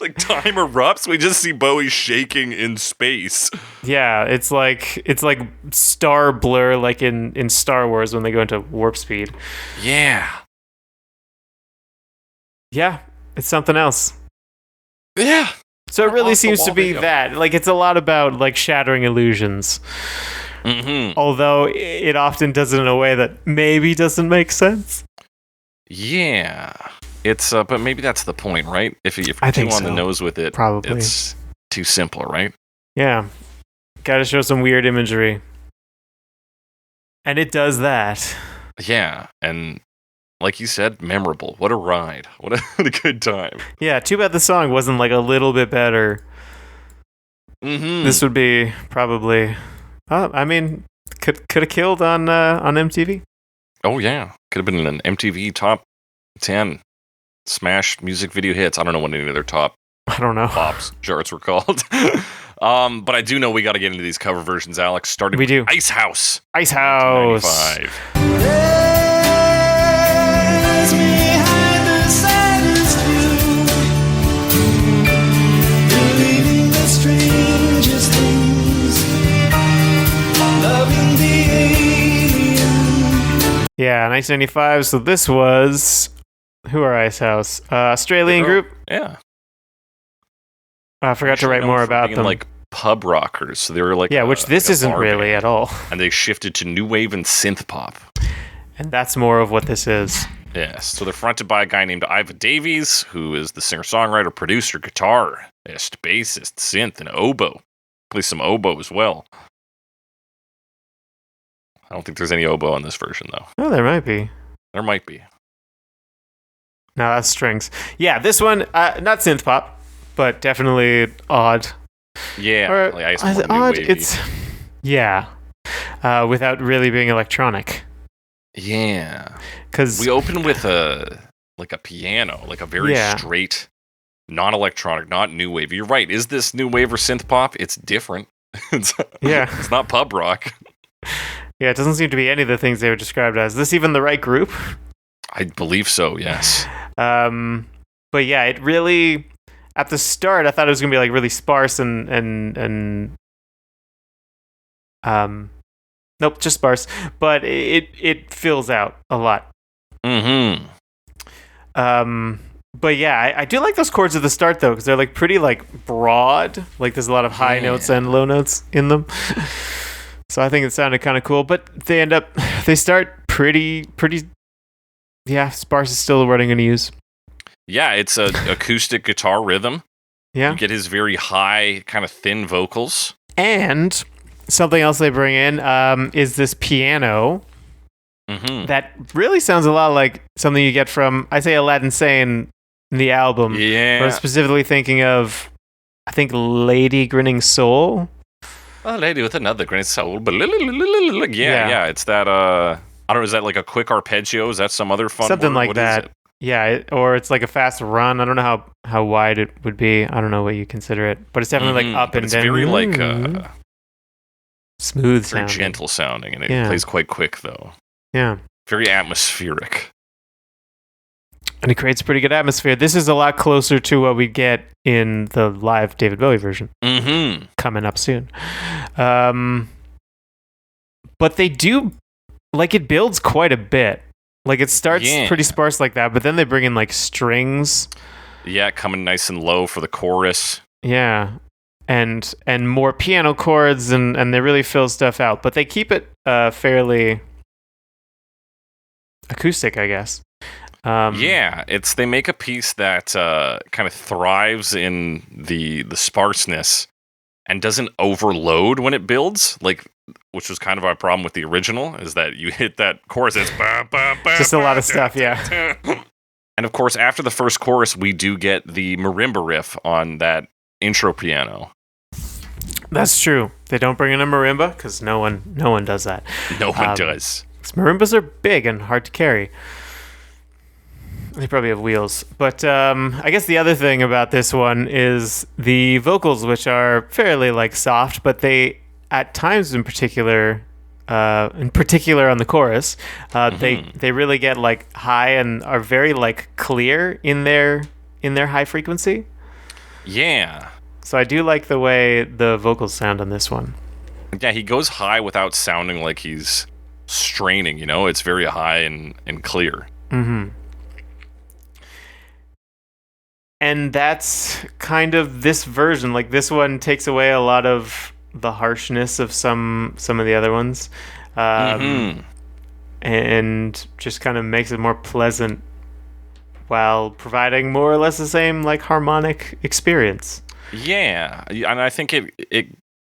like time erupts. We just see Bowie shaking in space. Yeah, it's like star blur, like in Star Wars when they go into warp speed. Yeah, it's something else. Yeah. So it really seems to be that. Like it's a lot about like shattering illusions. Mm-hmm. Although it often does it in a way that maybe doesn't make sense. Yeah, it's but maybe that's the point, right? If you're too on the nose with it, probably it's too simple, right? Yeah, got to show some weird imagery, and it does that. Yeah, and like you said, memorable. What a ride! What a good time. Yeah, too bad the song wasn't like a little bit better. Mm-hmm. This would be probably. I mean, could have killed on MTV. Oh yeah, could have been an MTV top 10 smash music video hits. I don't know what any of their top pops charts were called. But I do know we got to get into these cover versions, Alex. Starting with Icehouse. Icehouse. Strangest things, loving the alien. Yeah, 1995. So this was who are Icehouse? Australian group. Yeah. I forgot to write more about them. Like pub rockers. So they were like which this isn't really at all. And they shifted to new wave and synth pop. And that's more of what this is. Yes. So they're fronted by a guy named Iva Davies, who is the singer-songwriter, producer, guitarist, bassist, synth, and oboe. Plays some oboe as well. I don't think there's any oboe on this version, though. Oh, there might be. There might be. No, that's strings. Yeah, this one, not synth pop, but definitely odd. Yeah, odd. It's without really being electronic. Yeah, because we open with a piano, like a very straight, non-electronic, not new wave. You're right. Is this new wave or synth pop? It's different. It's not pub rock. Yeah, it doesn't seem to be any of the things they were described as. Is this even the right group? I believe so. Yes. But yeah, it really at the start I thought it was gonna be like really sparse and nope, just sparse. But it fills out a lot. Mm-hmm. But yeah, I do like those chords at the start though, because they're like pretty like broad. Like there's a lot of high notes and low notes in them. So I think it sounded kind of cool. But they start pretty. Yeah, sparse is still the word I'm going to use. Yeah, it's a acoustic guitar rhythm. Yeah, you get his very high, kind of thin vocals. And something else they bring in is this piano. That really sounds a lot like something you get from, I say, Aladdin Sane, the album. Yeah. We're specifically thinking of, I think, Lady Grinning Soul. A lady with another grinning soul. Yeah. It's that, I don't know, is that like a quick arpeggio? Is that some other fun Something word? like What that. Yeah, or it's like a fast run. I don't know how wide it would be. I don't know what you consider it. But it's definitely like up and it's down. very like smooth very sounding. gentle sounding, and it plays quite quick though. Yeah. Very atmospheric. And it creates a pretty good atmosphere. This is a lot closer to what we get in the live David Bowie version. Coming up soon. But they do, like, it builds quite a bit. Like, it starts pretty sparse like that, but then they bring in, like, strings. Yeah, coming nice and low for the chorus. Yeah. And more piano chords, and they really fill stuff out. But they keep it fairly acoustic, I guess. They make a piece that kind of thrives in the sparseness and doesn't overload when it builds, like, which was kind of our problem with the original, is that you hit that chorus, it's just a lot of stuff, yeah. And of course, after the first chorus, we do get the marimba riff on that intro piano. That's true. They don't bring in a marimba because no one does that. No one does. Marimbas are big and hard to carry. They probably have wheels. But I guess the other thing about this one is the vocals, which are fairly like soft, but they, at times in particular on the chorus, they really get like high and are very like clear in their high frequency. Yeah. So I do like the way the vocals sound on this one. Yeah, he goes high without sounding like he's straining, you know? It's very high and clear. Mm-hmm. And that's kind of this version. Like, this one takes away a lot of the harshness of some of the other ones. And just kind of makes it more pleasant while providing more or less the same, like, harmonic experience. Yeah, and I think it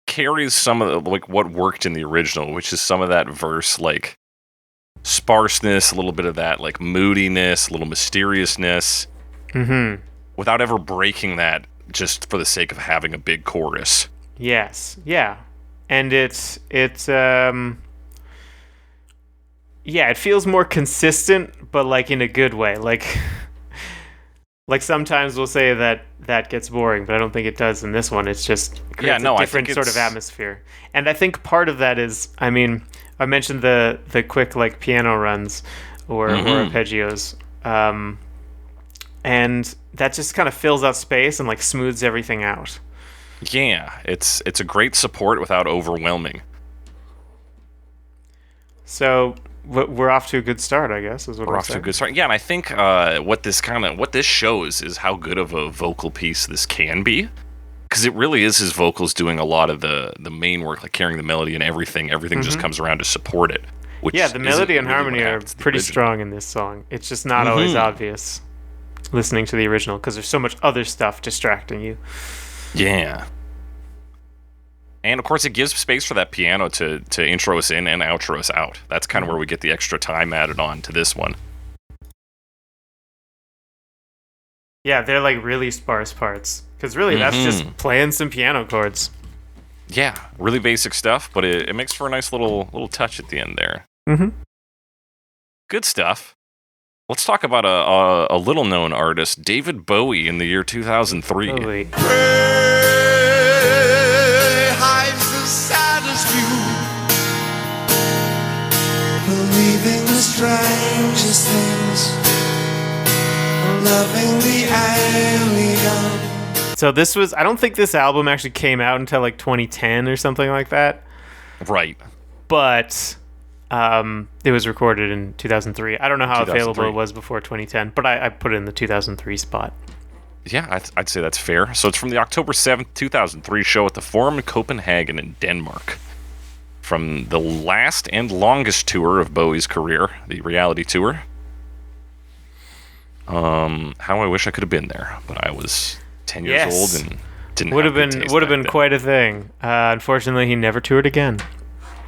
carries some of the, like, what worked in the original, which is some of that verse, like, sparseness, a little bit of that, like, moodiness, a little mysteriousness. Without ever breaking that just for the sake of having a big chorus. Yes, yeah. And it feels more consistent, but like in a good way. Like sometimes we'll say that gets boring, but I don't think it does in this one. It's just creates a different sort of atmosphere. And I think part of that is, I mean, I mentioned the quick like piano runs or arpeggios. And that just kind of fills out space and like smooths everything out. Yeah, it's a great support without overwhelming. So we're off to a good start, I guess. We're off to a good start. Yeah, and I think what this shows is how good of a vocal piece this can be, because it really is his vocals doing a lot of the main work, like carrying the melody and everything. Everything just comes around to support it. Which the melody and really harmony are pretty strong in this song. It's just not always obvious listening to the original because there's so much other stuff distracting you. Yeah. And of course it gives space for that piano to intro us in and outro us out. That's kind of where we get the extra time added on to this one. Yeah, they're like really sparse parts because really that's just playing some piano chords. Yeah, really basic stuff, but it makes for a nice little touch at the end there. Good stuff. Let's talk about a little-known artist, David Bowie, in the year 2003. Bowie. Hides the saddest view, believing the strangest things, loving the alien. So this was, I don't think this album actually came out until like 2010 or something like that. Right. But It was recorded in 2003. I don't know how available 2003. it was before 2010, but I put it in the 2003 spot. Yeah, I'd say that's fair. So it's from the October 7th, 2003 show at the Forum in Copenhagen in Denmark. From the last and longest tour of Bowie's career, the reality tour. How I wish I could have been there, but I was 10 years Yes. old and didn't Would have have good been taste would have back been then. quite a thing. Unfortunately, he never toured again.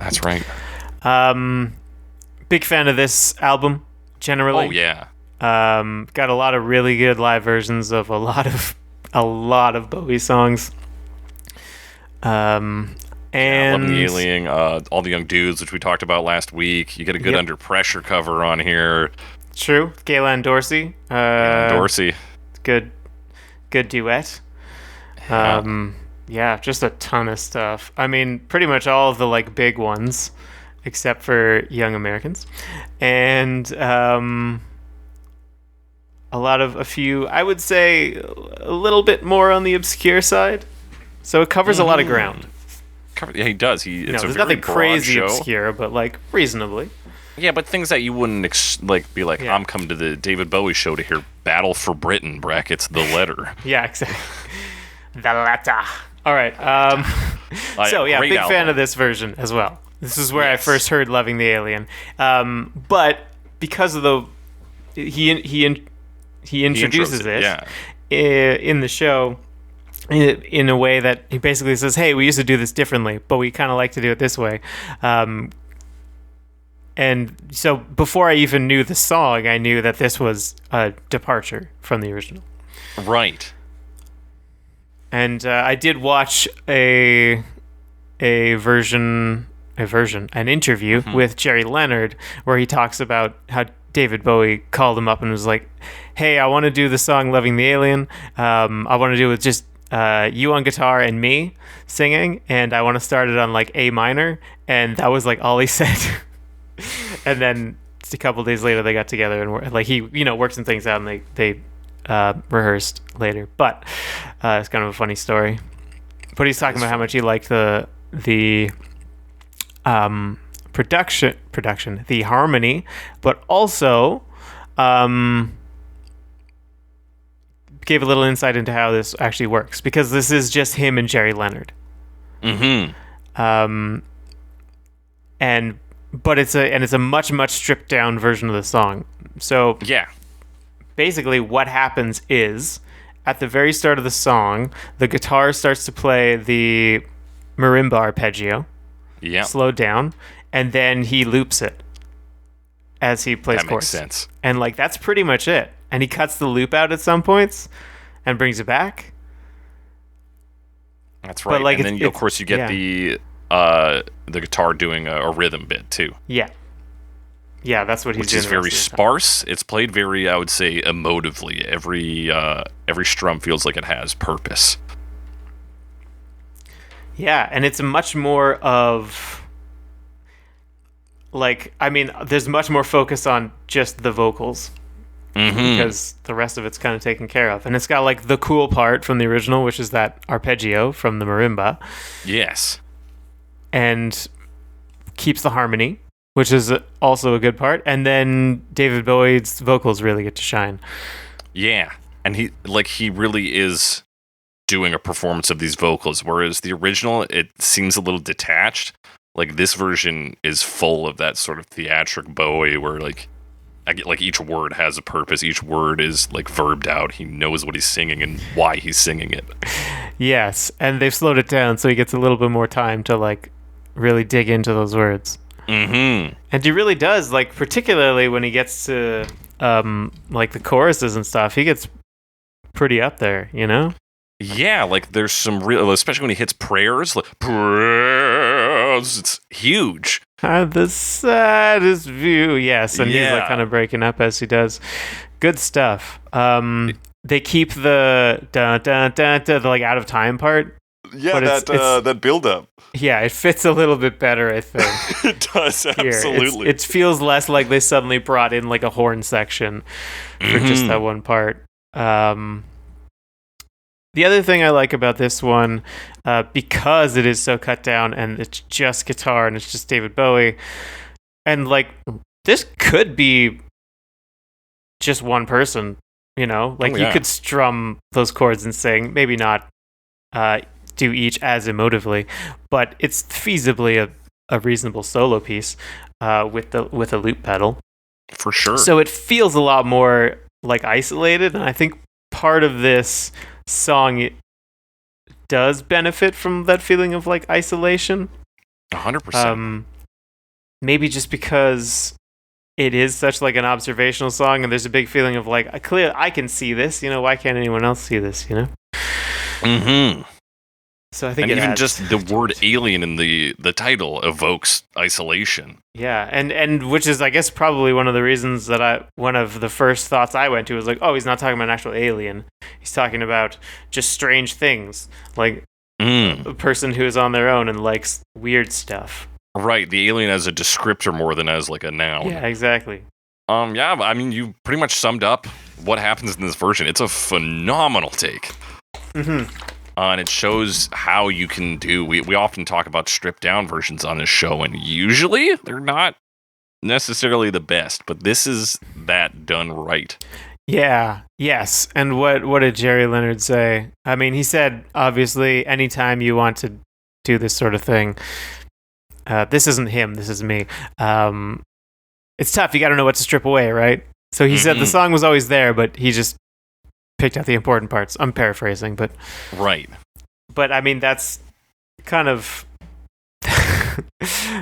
That's right. Big fan of this album, generally. Oh yeah. Got a lot of really good live versions of a lot of Bowie songs. And Loving the Alien, All the Young Dudes, which we talked about last week. You get a good Yep. Under Pressure cover on here. True, Gaylan Dorsey. Dorsey. Good duet. Yeah, just a ton of stuff. I mean, pretty much all of the like big ones, except for Young Americans, and a few. I would say a little bit more on the obscure side. So it covers a lot of ground. Yeah, he does. It's a There's very nothing broad crazy show. obscure, but like reasonably. Yeah, but things that you wouldn't be like, Yeah. I'm coming to the David Bowie show to hear "Battle for Britain" brackets the letter. Yeah, exactly. The letter. All right. So yeah, great big album. fan of this version as well. This is where I Yes. first heard "Loving the Alien," but because of the he introduces intros it yeah. in the show in a way that he basically says, "Hey, we used to do this differently, but we kind of like to do it this way." And so before I even knew the song, I knew that this was a departure from the original. Right. And I did watch an interview with Jerry Leonard where he talks about how David Bowie called him up and was like, "Hey, I want to do the song Loving the Alien. I want to do it with just you on guitar and me singing, and I want to start it on like A minor." And that was like all he said. And then a couple days later they got together and like he worked some things out and they rehearsed later. But it's kind of a funny story. But he's talking about how much he liked the production, the harmony, but also gave a little insight into how this actually works, because this is just him and Jerry Leonard. But it's a much stripped down version of the song. So Yeah. basically what happens is at the very start of the song, the guitar starts to play the marimba arpeggio, Yeah. slowed down, and then he loops it as he plays That makes chords. sense. And like that's pretty much it. And he cuts the loop out at some points and brings it back. That's right. like, and then, of it's- course, you get yeah. the guitar doing a rhythm bit, too. Yeah, that's what he's Which doing. is the very rest of the time. sparse. It's played very, I would say, emotively. Every strum feels like it has purpose. Yeah, and it's much more of there's much more focus on just the vocals because the rest of it's kind of taken care of. And it's got like the cool part from the original, which is that arpeggio from the marimba, Yes. and keeps the harmony, which is also a good part. And then David Bowie's vocals really get to shine. Yeah. And he really is doing a performance of these vocals, whereas the original, it seems a little detached. Like this version is full of that sort of theatric Bowie where each word has a purpose. Each word is like verbed out. He knows what he's singing and why he's singing it. Yes, and they've slowed it down so he gets a little bit more time to like really dig into those words. Mm-hmm. And he really does, like particularly when he gets to like the choruses and stuff, he gets pretty up there, you know? Yeah, like there's some real, especially when he hits prayers, like prayers, it's huge. The saddest view, yes, and he's like Yeah. kind of breaking up as he does. Good stuff. They keep the dun dun dun dun, the like out of time part. Yeah, But it's- that build up. Yeah, it fits a little bit better, I think. It does, Here. absolutely. It feels less like they suddenly brought in like a horn section for just that one part. The other thing I like about this one, because it is so cut down and it's just guitar and it's just David Bowie, And like this could be just one person, you know? Like you could strum those chords and sing, maybe not do each as emotively, but it's feasibly a reasonable solo piece with a loop pedal. For sure. So it feels a lot more like isolated, and I think part of this song does benefit from that feeling of like isolation. 100%. Maybe just because it is such like an observational song, and there's a big feeling of like, I can see this, you know, why can't anyone else see this, you know? Mm-hmm. So I think and even just the word alien in the title evokes isolation. Yeah, and which is, I guess, probably one of the reasons that one of the first thoughts I went to was like, oh, he's not talking about an actual alien. He's talking about just strange things, like a person who is on their own and likes weird stuff. Right, the alien as a descriptor more than as like a noun. Yeah, exactly. Yeah, I mean, you pretty much summed up what happens in this version. It's a phenomenal take. Mm-hmm. And it shows how you can do. We often talk about stripped down versions on this show, and usually they're not necessarily the best, but this is that done right. Yeah, yes. And what did Jerry Leonard say? I mean, he said, obviously, anytime you want to do this sort of thing, this isn't him, this is me. It's tough. You got to know what to strip away, right? So he said the song was always there, but he just picked out the important parts. I'm paraphrasing, but right. But I mean, that's kind of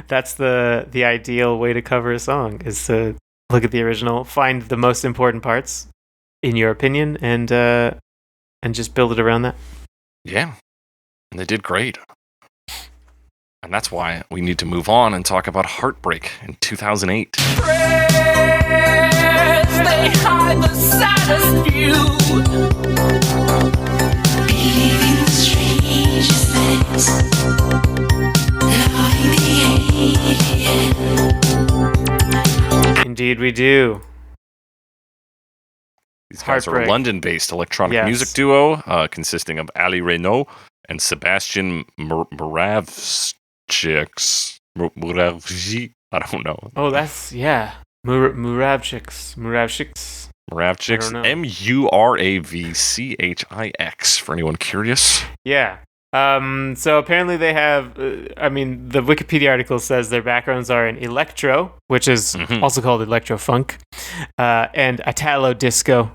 that's the ideal way to cover a song, is to look at the original, find the most important parts in your opinion, and just build it around that. Yeah, and they did great. And that's why we need to move on and talk about Heartbreak in 2008. They hide the saddest view. Believing the strangest things. Loving the alien. Indeed we do. These guys are a London-based electronic music duo consisting of Ali Reynaud and Sebastian Muravchik. I don't know. Oh, that's, yeah. Muravchik. Muravchix for anyone curious. Yeah. So apparently they have, the Wikipedia article says their backgrounds are in electro, which is also called electro funk, and Italo disco,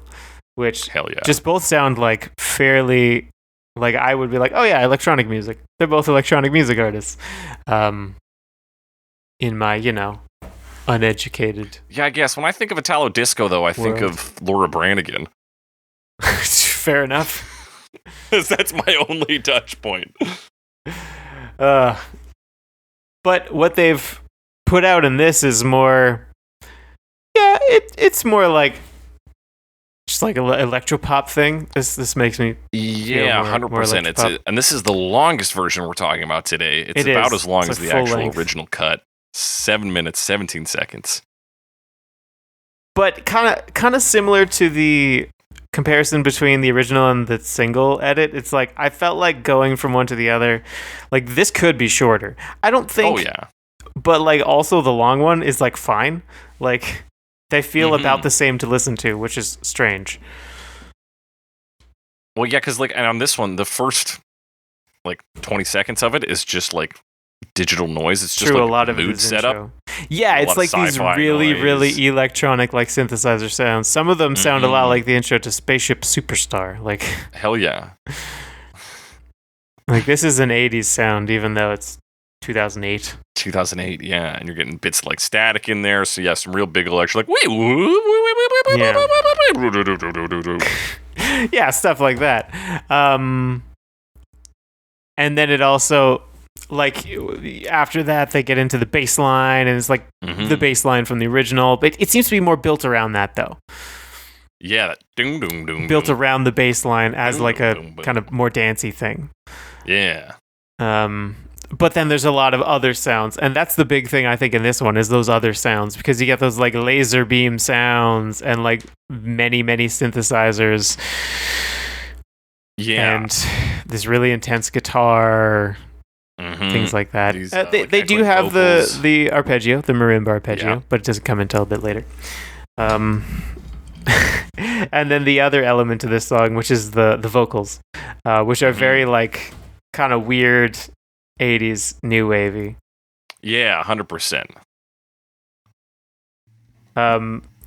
which just both sound like fairly, like I would be like, oh yeah, electronic music. They're both electronic music artists. In my, uneducated. Yeah, I guess when I think of Italo disco, though, I think of Laura Branigan. Fair enough. That's my only touch point. But what they've put out in this is more, it's more like just like an electropop thing. This makes me 100%. And this is the longest version we're talking about today. It's about as long as the actual original cut. 7 minutes, 17 seconds. But kind of similar to the comparison between the original and the single edit. It's like I felt like going from one to the other. Like this could be shorter. I don't think. Oh yeah. But like also the long one is like fine. Like they feel about the same to listen to, which is strange. Well, yeah, because like, and on this one, the first like 20 seconds of it is just like digital noise. It's just like a lot of mood setup. Yeah, it's like these really, really electronic like synthesizer sounds. Some of them sound a lot like the intro to Spaceship Superstar. Like hell yeah. Like this is an 80s sound, even though it's 2008. 2008, yeah, and you're getting bits like static in there. So yeah, some real big electric, like yeah, stuff like that. And then it also, like, after that, they get into the bass line, and it's like the bass line from the original. But it seems to be more built around that, though. Yeah, that ding, ding, ding, built around the bass line as like a kind of more dancey thing. Yeah. But then there's a lot of other sounds, and that's the big thing I think in this one is those other sounds, because you get those like laser beam sounds and like many synthesizers. Yeah. And this really intense guitar. things like that. These, They do echoing have vocals. the arpeggio, the marimba arpeggio, Yeah. but it doesn't come until a bit later. And then the other element to this song, which is the vocals, which are very like kind of weird 80s new wavy. Yeah, 100%.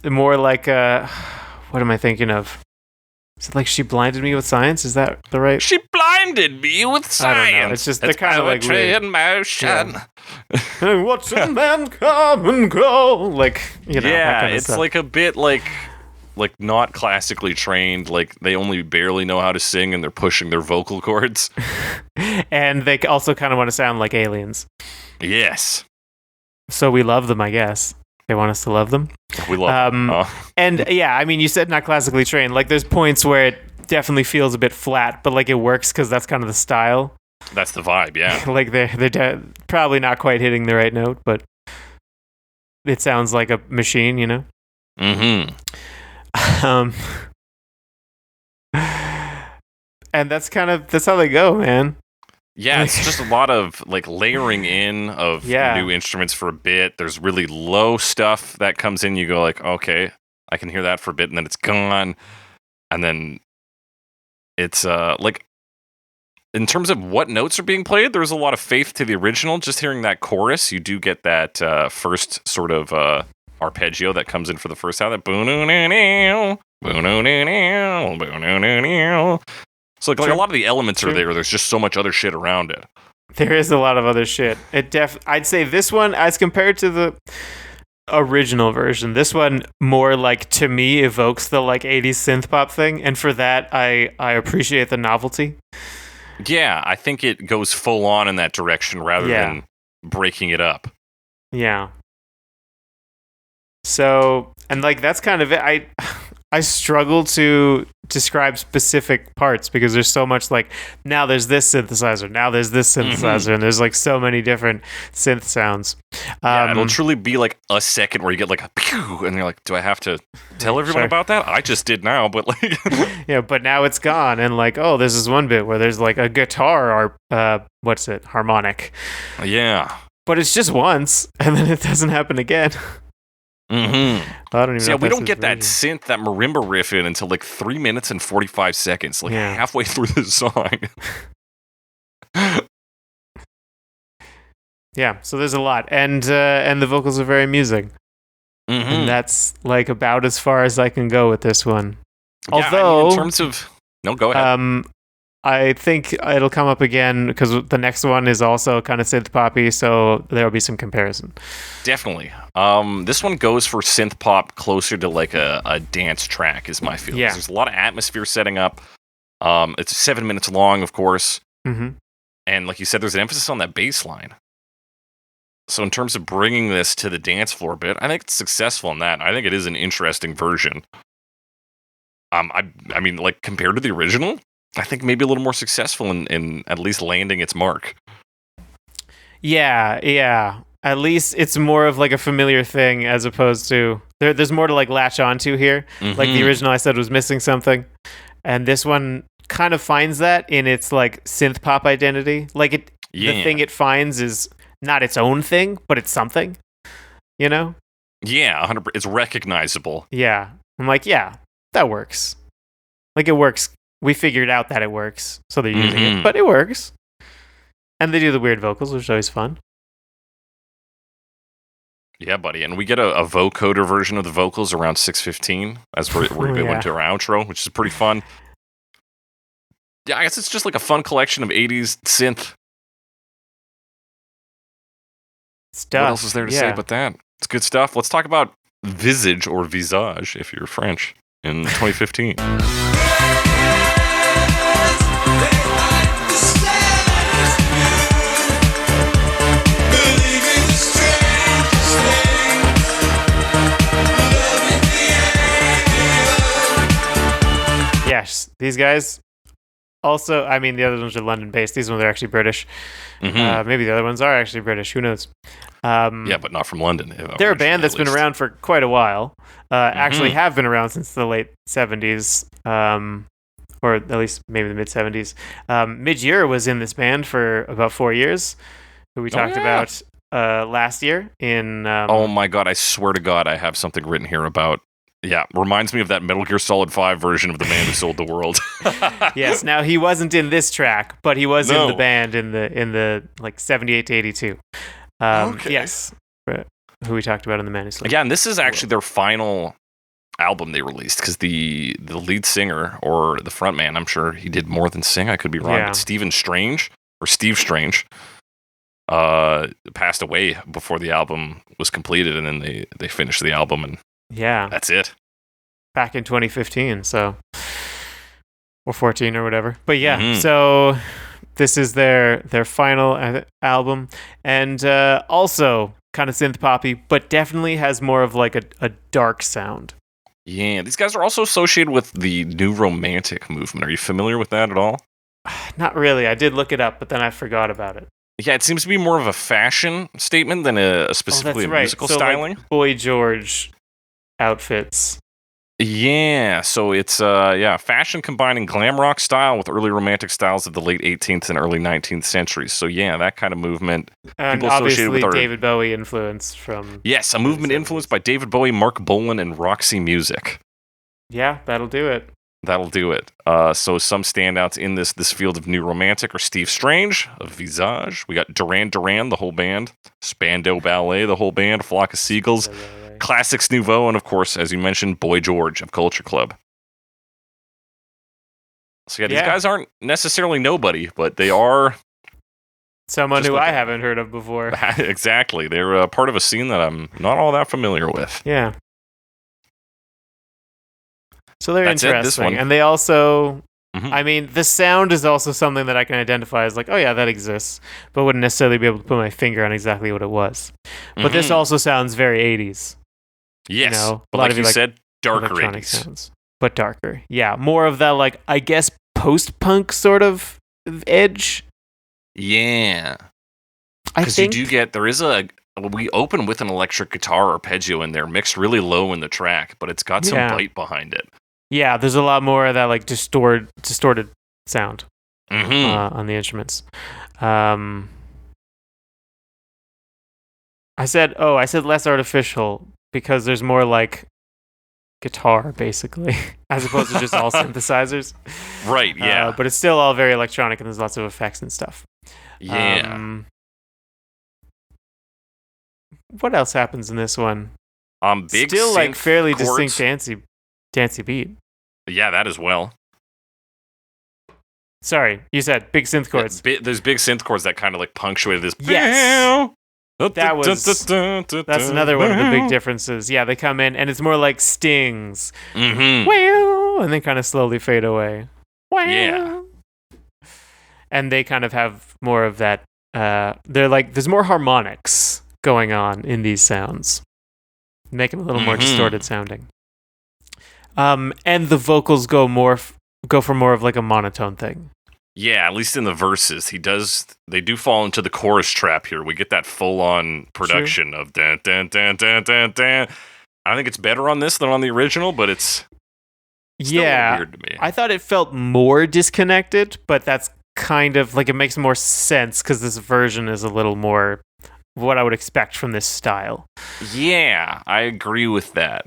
More like what am I thinking of? Is it like She Blinded Me with Science? Is that the right? She blinded me with science. I don't know. It's just they're kind of like poetry weird. in motion. And watch a man come and go, like that Yeah, kind of it's stuff. like a bit like not classically trained. Like they only barely know how to sing, and they're pushing their vocal cords. And they also kind of want to sound like aliens. Yes, So we love them, I guess. They want us to love them. we love. them. And yeah, I mean, you said not classically trained. Like, there's points where it definitely feels a bit flat, but like it works because that's kind of the style. That's the vibe. Yeah. Like they're probably not quite hitting the right note, but it sounds like a machine, you know. Mm-hmm. And that's how they go, man. Yeah, it's just a lot of like layering in of Yeah. new instruments for a bit. There's really low stuff that comes in. You go like, okay, I can hear that for a bit, and then it's gone. And then it's like in terms of what notes are being played, there's a lot of faith to the original. Just hearing that chorus, you do get that first sort of arpeggio that comes in for the first sound. That boo-noo-noo-noo, boo-noo-noo-noo, boo-noo-noo-noo. So like a lot of the elements are there. There's just so much other shit around it. There is a lot of other shit. I'd say this one, as compared to the original version, this one more like to me evokes the like 80s synth pop thing, and for that I appreciate the novelty. Yeah, I think it goes full on in that direction rather than breaking it up. Yeah. So, and like that's kind of it. I struggle to describe specific parts because there's so much like now there's this synthesizer, now there's this synthesizer, and there's like so many different synth sounds. Yeah, it'll truly be like a second where you get like a pew, and you're like, do I have to tell everyone Sure. about that? I just did now, but like, Yeah, but now it's gone, and like, oh, there's this one bit where there's like a guitar or what's it, harmonic, yeah. but it's just once, and then it doesn't happen again. Mm-hmm. I don't even. So know yeah, if we that's don't get that his synth, that marimba riff in until like 3 minutes and 45 seconds, like Yeah. halfway through the song. Yeah, so there's a lot, and the vocals are very amusing, Mm-hmm. and that's like about as far as I can go with this one. Yeah, I mean, Although, in terms of no, go ahead. I think it'll come up again because the next one is also kind of synth poppy, so there'll be some comparison. Definitely. This one goes for synth pop closer to like a dance track, is my feeling. Yeah. There's a lot of atmosphere setting up. It's 7 minutes long, of course. Mm-hmm. And like you said, there's an emphasis on that bass line. So in terms of bringing this to the dance floor bit, I think it's successful in that. I think it is an interesting version. I mean, like compared to the original, I think maybe a little more successful in at least landing its mark. Yeah. At least it's more of like a familiar thing as opposed to there's more to like latch onto here. Like the Mhm. original I said was missing something, and this one kind of finds that in its like synth pop identity. Like the thing it finds is not its own thing, but it's something. You know? Yeah, 100%. It's recognizable. Yeah. I'm like, yeah, that works. Like it works. We figured out that it works, so they're using it, Mhm. but it works. And they do the weird vocals, which is always fun. Yeah, buddy. And we get a vocoder version of the vocals around 6:15 as we're Oh, going yeah. into our outro, which is pretty fun. Yeah, I guess it's just like a fun collection of 80s synth. Stuff. What else is there to say yeah. about that? It's good stuff. Let's talk about Visage or Visage, if you're French, in 2015. Yes, these guys. Also, I mean, the other ones are London-based. These ones are actually British. Mhm. Maybe the other ones are actually British. Who knows? Yeah, but not from London. They're a band that's been around for quite a while. Actually, Mhm. have been around since the late 70s, or at least maybe the mid 70s. Midyear was in this band for about 4 years. who we talked about last year in... oh my god, I swear to god, I have something written here about... Yeah, reminds me of that Metal Gear Solid 5 version of The Man Who Sold the World. Yes, now he wasn't in this track, but he was in the band in the like 78 to 82. Okay. Yes, who we talked about in The Man Who Sold. Yeah, and this is actually their final album they released, because the lead singer, or the frontman, I'm sure he did more than sing, I could be wrong, but Steve Strange, passed away before the album was completed, and then they finished the album, and that's it. Back in 2015, so, or 14 or whatever. But yeah, so this is their final album, and also kind of synth poppy, but definitely has more of like a dark sound. Yeah, these guys are also associated with the New Romantic movement. Are you familiar with that at all? Not really. I did look it up, but then I forgot about it. Yeah, it seems to be more of a fashion statement than a specifically a musical styling. Like Boy George outfits. Yeah, so it's fashion combining glam rock style with early romantic styles of the late 18th and early 19th centuries. So yeah, that kind of movement. And people associated obviously with David Bowie influence from... Yes, a movement influenced by David Bowie, Mark Bolan, and Roxy Music. Yeah, that'll do it. That'll do it. So some standouts in this field of new romantic are Steve Strange of Visage. We got Duran Duran, the whole band. Spandau Ballet, the whole band. Flock of Seagulls. Classics Nouveau, and of course, as you mentioned, Boy George of Culture Club. So yeah, these guys aren't necessarily nobody, but they are... Someone who I haven't heard of before. Exactly. They're part of a scene that I'm not all that familiar with. Yeah. So they're interesting. And they also... I mean, the sound is also something that I can identify as like, oh yeah, that exists, but wouldn't necessarily be able to put my finger on exactly what it was. But this also sounds very 80s. Yes, you know, but like you said, darker 80s. Sounds, but darker. Yeah, more of that, like, I guess, post-punk sort of edge. Yeah. Because you do get, we open with an electric guitar arpeggio in there, mixed really low in the track, but it's got some bite behind it. Yeah, there's a lot more of that, like, distorted sound on the instruments. I said less artificial, because there's more like guitar, basically, as opposed to just all synthesizers. Right, yeah. But it's still all very electronic, and there's lots of effects and stuff. Yeah. What else happens in this one? Big still like fairly chords. distinct dancey beat. Yeah, that as well. Sorry, you said big synth chords. Yeah, there's big synth chords that kind of like punctuated this. Yes. That's another one of the big differences. Yeah, they come in and it's more like stings. And they kind of slowly fade away. Yeah. And they kind of have more of that. They're like, there's more harmonics going on in these sounds, make them a little more distorted sounding. And the vocals go for more of like a monotone thing. Yeah, at least in the verses, they do fall into the chorus trap here. We get that full-on production of dan dan dan dan dan dan. I think it's better on this than on the original, but it's still weird to me. I thought it felt more disconnected, but that's kind of like, it makes more sense because this version is a little more what I would expect from this style. Yeah, I agree with that.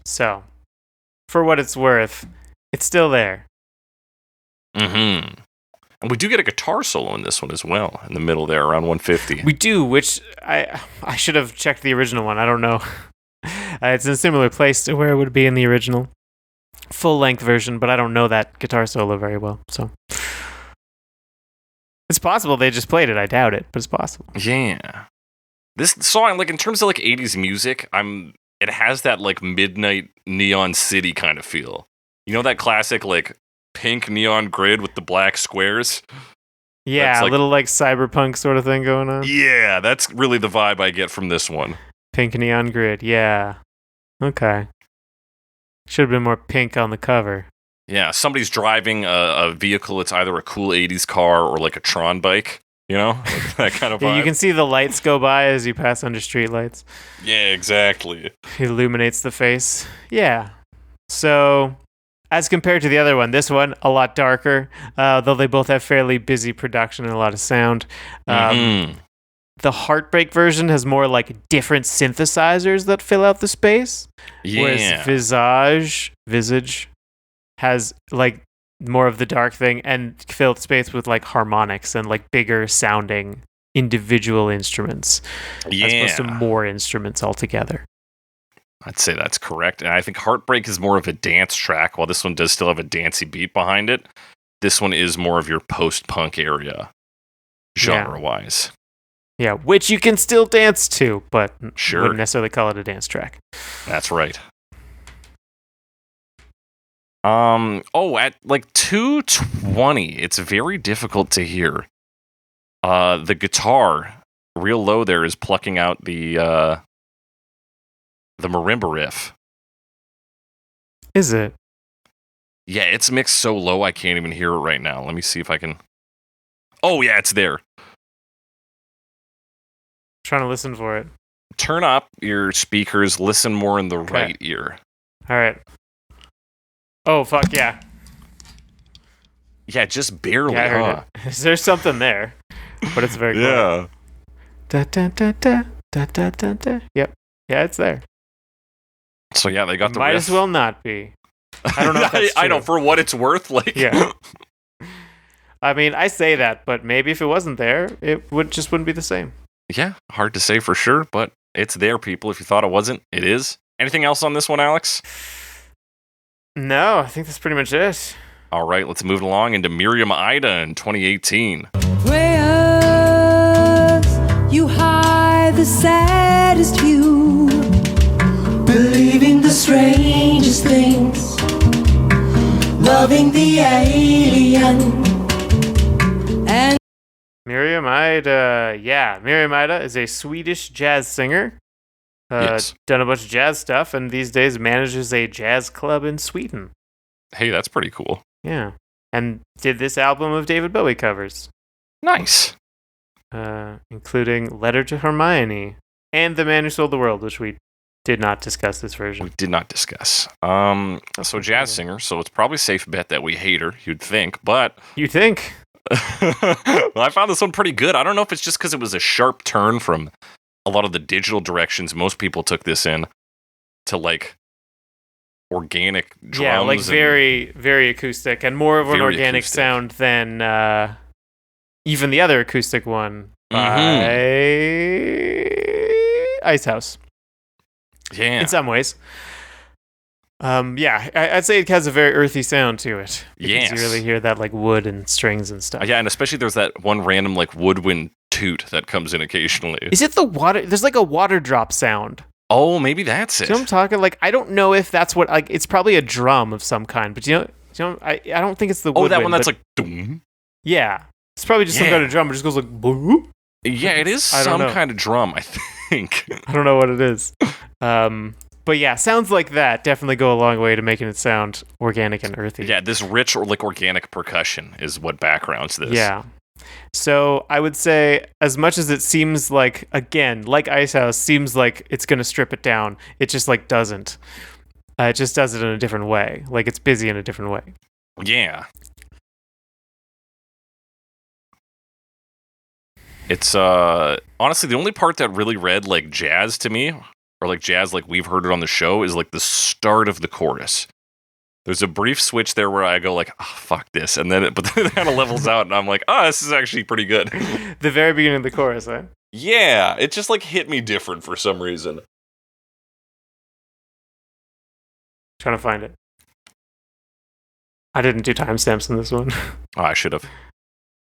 So, for what it's worth, it's still there. And we do get a guitar solo in this one as well, in the middle there, around 150. We do, which I should have checked the original one. I don't know. It's in a similar place to where it would be in the original full-length version, but I don't know that guitar solo very well, so... It's possible they just played it. I doubt it, but it's possible. Yeah. This song, like, in terms of, like, 80s music, it has that, like, midnight neon city kind of feel. You know that classic, like, pink neon grid with the black squares? Yeah, like, a little, like, cyberpunk sort of thing going on. Yeah, that's really the vibe I get from this one. Pink neon grid, yeah. Okay. Should have been more pink on the cover. Yeah, somebody's driving a vehicle. It's either a cool 80s car or, like, a Tron bike. You know? That kind of vibe. Yeah, you can see the lights go by as you pass under street lights. Yeah, exactly. It illuminates the face. Yeah. So, as compared to the other one, this one a lot darker, though they both have fairly busy production and a lot of sound. The Heartbreak version has more like different synthesizers that fill out the space, whereas Visage has like more of the dark thing and filled space with like harmonics and like bigger sounding individual instruments, as opposed to more instruments altogether. I'd say that's correct. And I think Heartbreak is more of a dance track, while this one does still have a dancey beat behind it. This one is more of your post-punk area, genre-wise. Yeah, which you can still dance to, but Sure. wouldn't necessarily call it a dance track. That's right. At like 2:20, it's very difficult to hear. The guitar, real low there, is plucking out the marimba riff. Is it? Yeah, it's mixed so low I can't even hear it right now. Let me see if I can. Oh yeah, it's there. Trying to listen for it. Turn up your speakers, listen more in the right ear. All right. Oh, fuck yeah. Yeah, just barely, Yeah, I heard it. There's something there, but it's very quiet. Da, da, da, da, da, da, da, da. Yep. Yeah, it's there. So yeah, they got the Might riff. as well not be. I don't know if that's true. I know, for what it's worth, like... Yeah. I mean, I say that, but maybe if it wasn't there, it wouldn't be the same. Yeah, hard to say for sure, but it's there, people. If you thought it wasn't, it is. Anything else on this one, Alex? No, I think that's pretty much it. All right, let's move along into Miriam Aida in 2018. Prayers, you hide the saddest view, believing the strangest things, loving the alien. And Miriam Aida. Yeah, Miriam Aida is a Swedish jazz singer. Yes. Done a bunch of jazz stuff, and these days manages a jazz club in Sweden. Hey, that's pretty cool. Yeah. And did this album of David Bowie covers. Nice. Including Letter to Hermione and The Man Who Sold the World, which we did not discuss this version. We did not discuss. So jazz singer, so it's probably a safe bet that we hate her, you'd think, but... You think? Well, I found this one pretty good. I don't know if it's just because it was a sharp turn from a lot of the digital directions most people took this in to like organic drums. Yeah, like very, very acoustic and more of an Very organic acoustic. sound than even the other acoustic one by Icehouse. Yeah. In some ways. I'd say it has a very earthy sound to it. Because Yes. you really hear that like wood and strings and stuff. Yeah, and especially there's that one random like woodwind toot that comes in occasionally. Is it the water? There's like a water drop sound. Oh, maybe that's it. Do you know what I'm talking? Like, I don't know if that's what, like, it's probably a drum of some kind, but I don't think it's the woodwind. Oh, that one that's but- like... Doom. Yeah. It's probably just some Yeah. kind of drum. It just goes like, boo. Yeah, it is I don't some know. kind of drum, I think. I don't know what it is. But yeah, sounds like that definitely go a long way to making it sound organic and earthy. Yeah, this rich or like organic percussion is what backgrounds this. Yeah. So I would say, as much as it seems like, again, like Icehouse, seems like it's going to strip it down, it just like doesn't. It just does it in a different way. Like it's busy in a different way. Yeah. It's honestly the only part that really read like jazz to me, or like jazz like we've heard it on the show, is like the start of the chorus. There's a brief switch there where I go like, oh, fuck this, and then it kind of levels out, and I'm like, oh, this is actually pretty good. The very beginning of the chorus, eh? Yeah, it just like hit me different for some reason. Trying to find it. I didn't do timestamps on this one. Oh, I should have.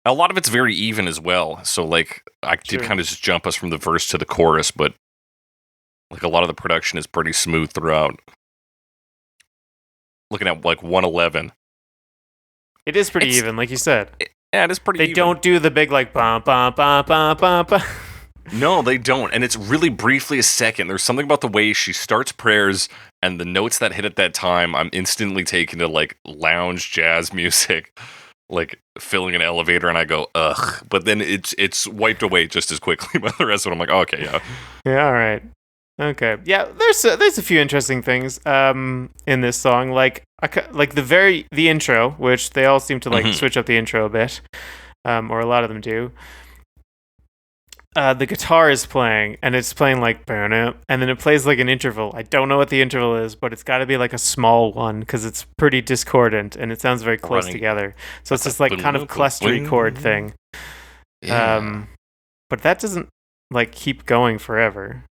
A lot of it's very even as well, so like I did Sure. kind of just jump us from the verse to the chorus, but like a lot of the production is pretty smooth throughout. Looking at like 111. It is pretty It's- even, like you said. Yeah, it is pretty They even. don't do the big like bum bum bum bum bum bum. No, they don't. And it's really briefly a second. There's something about the way she starts prayers and the notes that hit at that time. I'm instantly taken to like lounge jazz music, like filling an elevator, and I go, ugh. But then it's wiped away just as quickly by the rest of it. I'm like, oh, okay, yeah. Yeah, all right. Okay. Yeah, there's a few interesting things in this song. Like like the intro, which they all seem to like switch up the intro a bit, or a lot of them do. The guitar is playing, and it's playing like burnout, and then it plays like an interval. I don't know what the interval is, but it's got to be like a small one because it's pretty discordant and it sounds very close together. So it's this like kind of clustery chord thing. Yeah. But that doesn't like keep going forever.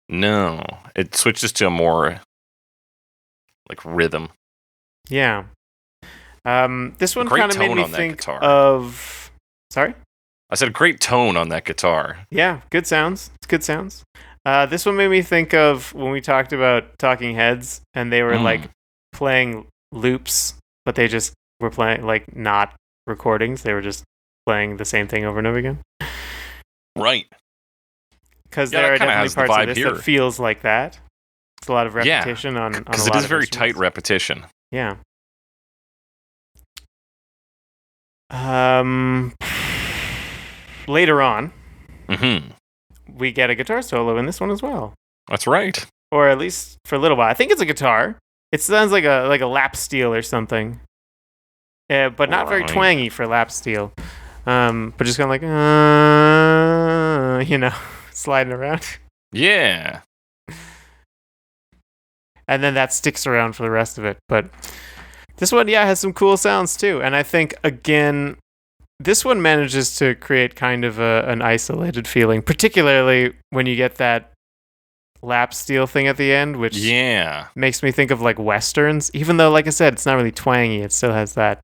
No, it switches to a more like rhythm. Yeah. This one kind of made me think of. Sorry. I said great tone on that guitar. Yeah, good sounds. It's good sounds. This one made me think of when we talked about Talking Heads, and they were like playing loops, but they just were playing like not recordings. They were just playing the same thing over and over again. Right. Because there are definitely parts of this that feels like that. It's a lot of repetition on because it is very tight repetition. Yeah. Later on, we get a guitar solo in this one as well. That's right. Or at least for a little while. I think it's a guitar. It sounds like a lap steel or something. But not very twangy for lap steel. But just kind of like, sliding around. Yeah. And then that sticks around for the rest of it. But this one, has some cool sounds too. And I think, again, this one manages to create kind of an isolated feeling, particularly when you get that lap steel thing at the end, which makes me think of like westerns. Even though, like I said, it's not really twangy, it still has that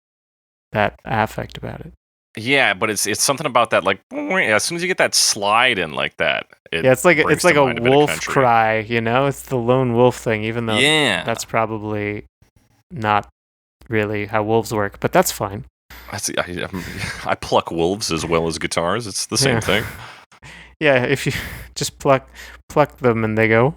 affect about it. Yeah, but it's something about that, like as soon as you get that slide in like that, it's like a wolf cry, It's the lone wolf thing, even though that's probably not really how wolves work, but that's fine. I pluck wolves as well as guitars. It's the same thing. Yeah, if you just pluck them and they go.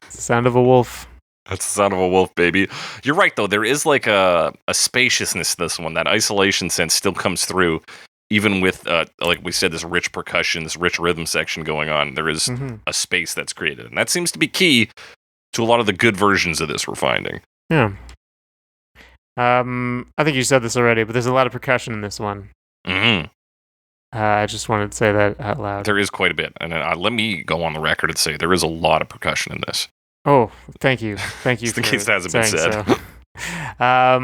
It's the sound of a wolf. That's the sound of a wolf, baby. You're right, though. There is like a spaciousness to this one. That isolation sense still comes through, even with, like we said, this rich percussion, this rich rhythm section going on. There is a space that's created. And that seems to be key to a lot of the good versions of this we're finding. Yeah. I think you said this already, but there's a lot of percussion in this one. I just wanted to say that out loud. There is quite a bit. And let me go on the record and say there is a lot of percussion in this. Oh, thank you. Thank you. Just in case that hasn't been said. So. A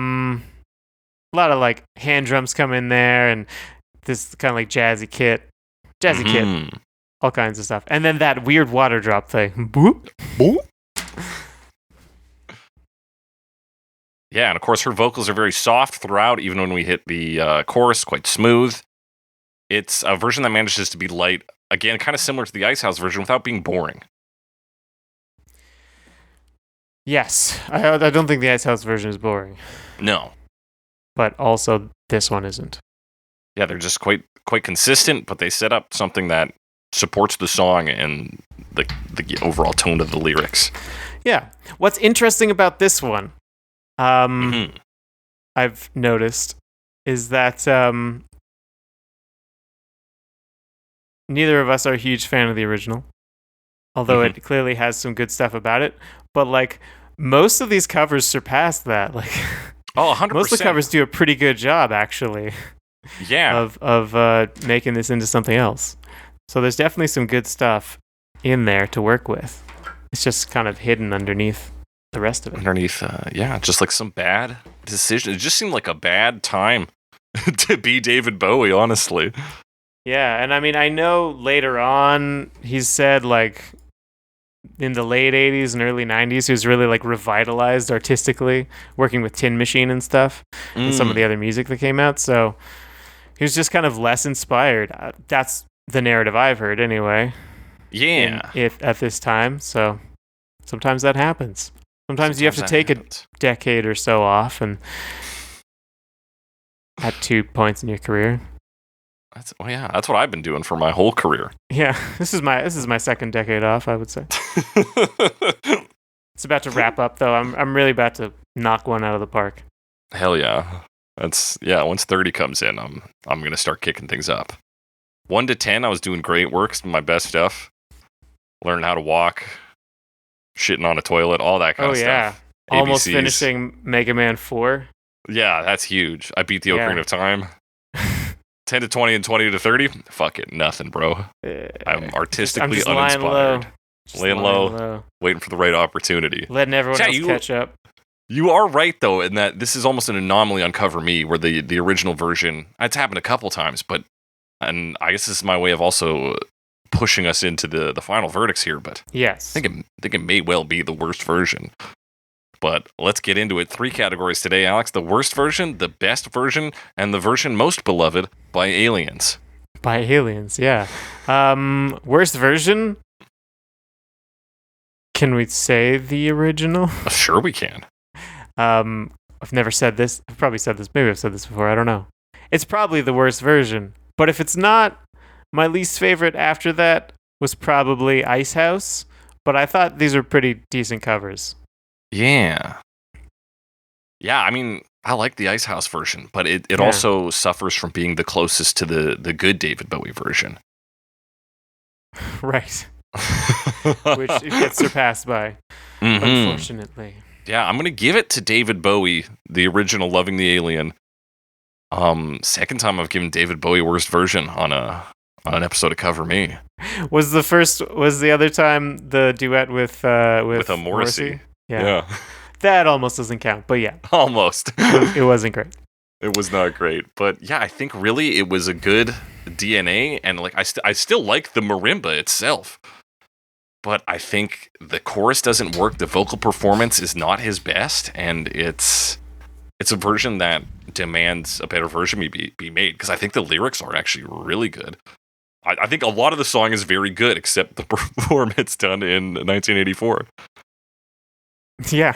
lot of like hand drums come in there and this kind of like jazzy kit. All kinds of stuff. And then that weird water drop thing. Boop. Boop. Yeah, and of course her vocals are very soft throughout, even when we hit the chorus, quite smooth. It's a version that manages to be light, again, kind of similar to the Icehouse version without being boring. Yes, I don't think the Icehouse version is boring. No. But also, this one isn't. Yeah, they're just quite consistent, but they set up something that supports the song and the overall tone of the lyrics. Yeah. What's interesting about this one, I've noticed, is that neither of us are a huge fan of the original, although it clearly has some good stuff about it. But like most of these covers surpass that. Like, 100%. Most of the covers do a pretty good job, actually. Yeah. Of making this into something else. So there's definitely some good stuff in there to work with. It's just kind of hidden underneath the rest of it. Just like some bad decision. It just seemed like a bad time to be David Bowie, honestly. Yeah, and I mean, I know later on he's said like in the late 80s and early 90s he was really like revitalized artistically, working with Tin Machine and stuff, and some of the other music that came out. So he was just kind of less inspired. That's the narrative I've heard anyway. Yeah. At this time. So sometimes that happens. Sometimes you have to take a decade or so off and at 2 points in your career. That's what I've been doing for my whole career. Yeah, this is my second decade off, I would say. It's about to wrap up though. I'm really about to knock one out of the park. Hell yeah. Once 30 comes in, I'm going to start kicking things up. 1 to 10, I was doing great work, my best stuff. Learning how to walk, shitting on a toilet, all that kind of stuff. Almost ABCs. finishing Mega Man 4. Yeah, that's huge. I beat the Yeah. Ocarina of Time. 10 to 20 and 20 to 30. Fuck it, nothing, bro. I'm artistically just lying low. uninspired. Just Laying low, waiting for the right opportunity. Letting everyone Yeah, else catch up. You are right, though, in that this is almost an anomaly on Cover Me, where the original version, it's happened a couple times, and I guess this is my way of also pushing us into the final verdicts here, but Yes. I think it may well be the worst version. But let's get into it. 3 categories today, Alex. The worst version, the best version, and the version most beloved by aliens. By aliens, yeah. Worst version? Can we say the original? Sure we can. I've never said this. I've probably said this. Maybe I've said this before. I don't know. It's probably the worst version. But if it's not, my least favorite after that was probably Icehouse. But I thought these were pretty decent covers. Yeah. Yeah, I mean, I like the Icehouse version, but it also suffers from being the closest to the good David Bowie version. Right. Which it gets surpassed by, unfortunately. Yeah, I'm going to give it to David Bowie, the original Loving the Alien. Second time I've given David Bowie worst version on an episode of Cover Me. Was the other time the duet with a Morrissey? Yeah. That almost doesn't count, but yeah. Almost. It wasn't great. It was not great. But yeah, I think really it was a good DNA, and like I still like the marimba itself. But I think the chorus doesn't work. The vocal performance is not his best, and it's a version that demands a better version be made, because I think the lyrics are actually really good. I think a lot of the song is very good, except the performance done in 1984. Yeah,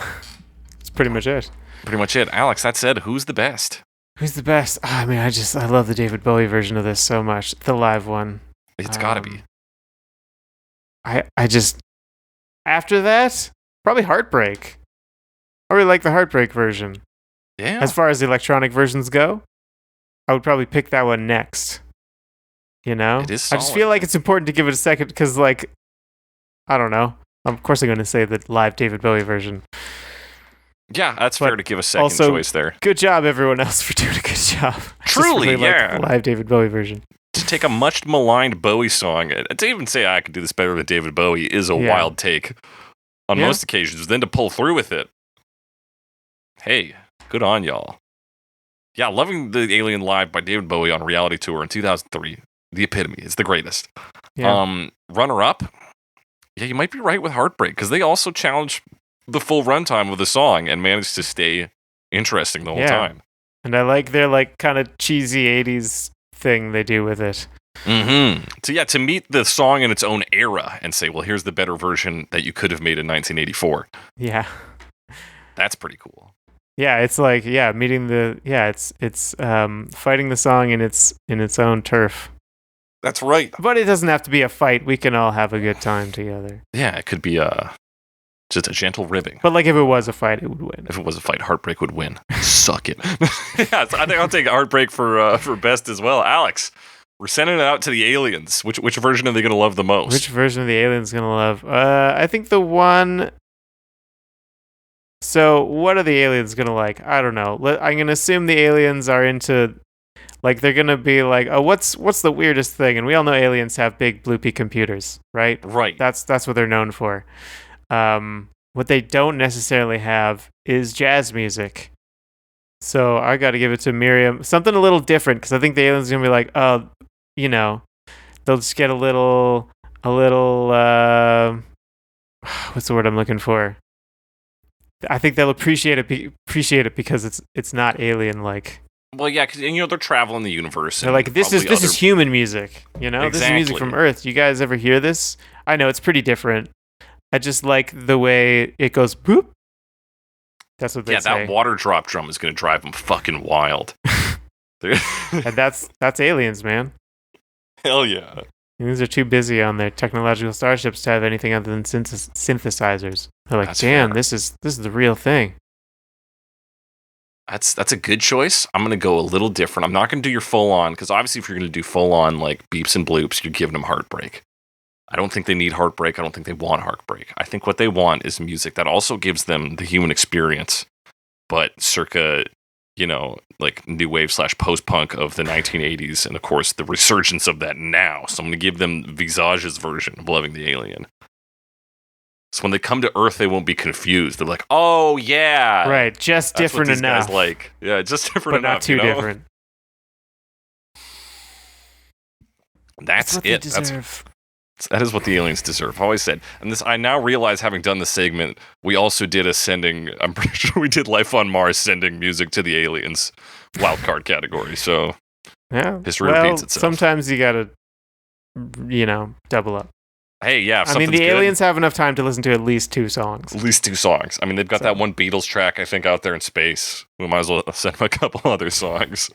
that's pretty much it. Pretty much it. Alex, that said, who's the best? Who's the best? I mean, I love the David Bowie version of this so much. The live one. It's gotta be. I just, after that, probably Heartbreak. I really like the Heartbreak version. Yeah. As far as the electronic versions go, I would probably pick that one next. You know? It is I just solid. feel like it's important to give it a second because, like, I don't know. Of course I'm going to say the live David Bowie version. Yeah, that's But fair to give a second also, choice there. Good job, everyone else, for doing a good job. I just Truly, really like yeah. the live David Bowie version. To take a much maligned Bowie song, to even say I could do this better than David Bowie is a wild take on most occasions. Then to pull through with it, hey, good on y'all. Yeah, Loving the Alien Live by David Bowie on Reality Tour in 2003. The epitome. It's the greatest. Yeah. Runner-up, yeah, you might be right with Heartbreak, because they also challenged the full runtime of the song and managed to stay interesting the whole time. And I like their, like, kind of cheesy 80s thing they do with it. So yeah, to meet the song in its own era and say, well, here's the better version that you could have made in 1984. Yeah. That's pretty cool. Yeah, it's like, meeting the, it's fighting the song in its own turf. That's right. But it doesn't have to be a fight. We can all have a good time together. Yeah, it could be just a gentle ribbing. But like, if it was a fight, it would win. If it was a fight, Heartbreak would win. Suck it. Yeah, so I think I'll take Heartbreak for best as well. Alex, we're sending it out to the aliens. Which version are they going to love the most? Which version of the aliens gonna love? I think the one. So, what are the aliens gonna like? I don't know. I'm gonna assume the aliens are into, like, they're gonna be like, oh, what's the weirdest thing? And we all know aliens have big bloopy computers, right? Right. That's what they're known for. What they don't necessarily have is jazz music. So I got to give it to Miriam. Something a little different, because I think the aliens are gonna be like, oh, you know, they'll just get a little. What's the word I'm looking for? I think they'll appreciate it because it's not alien like. Well, yeah, because they're traveling the universe. They're like, this is human music. You know, This is music from Earth. You guys ever hear this? I know it's pretty different. I just like the way it goes boop. That's what they say. Yeah, that water drop drum is going to drive them fucking wild. And that's aliens, man. Hell yeah. These are too busy on their technological starships to have anything other than synthesizers. They're like, That's damn, fair. this is the real thing. That's a good choice. I'm going to go a little different. I'm not going to do your full on, because obviously if you're going to do full on like beeps and bloops, you're giving them Heartbreak. I don't think they need Heartbreak. I don't think they want Heartbreak. I think what they want is music that also gives them the human experience, but circa, like new wave / post-punk of the 1980s, and of course the resurgence of that now. So I'm going to give them Visage's version of Loving the Alien. So when they come to Earth, they won't be confused. They're like, oh yeah. Right, just That's different what these enough. Guys like. Yeah, just different but enough. Not too different. That's what it. They deserve. That is what the aliens deserve. I've always said. And this, I now realize, having done the segment, we also did I'm pretty sure we did Life on Mars sending music to the aliens wildcard category. So yeah, history repeats itself. Sometimes you gotta, double up. Hey, yeah. I mean, the aliens have enough time to listen to at least 2 songs. At least 2 songs. I mean, they've got that one Beatles track, I think, out there in space. We might as well send them a couple other songs.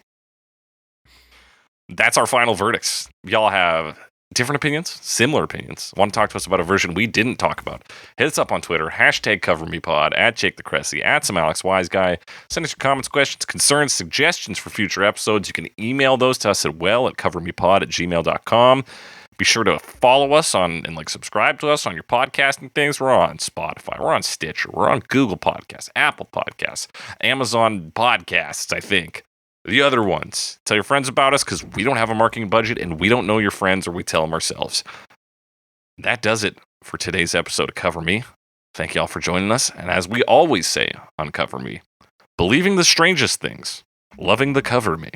That's our final verdicts. Y'all have different opinions, similar opinions, want to talk to us about a version we didn't talk about, hit us up on Twitter, #CoverMePod, @JakeTheCressy, some Alex Wise Guy. Send us your comments, questions, concerns, suggestions for future episodes. You can email those to us at covermepod@gmail.com. Be sure to follow us and subscribe to us on your podcasting things. We're on Spotify, we're on Stitcher, we're on Google Podcasts, Apple Podcasts, Amazon Podcasts, I think. The other ones. Tell your friends about us, because we don't have a marketing budget and we don't know your friends, or we tell them ourselves. That does it for today's episode of Cover Me. Thank y'all for joining us. And as we always say on Cover Me, believing the strangest things, loving the Cover Me.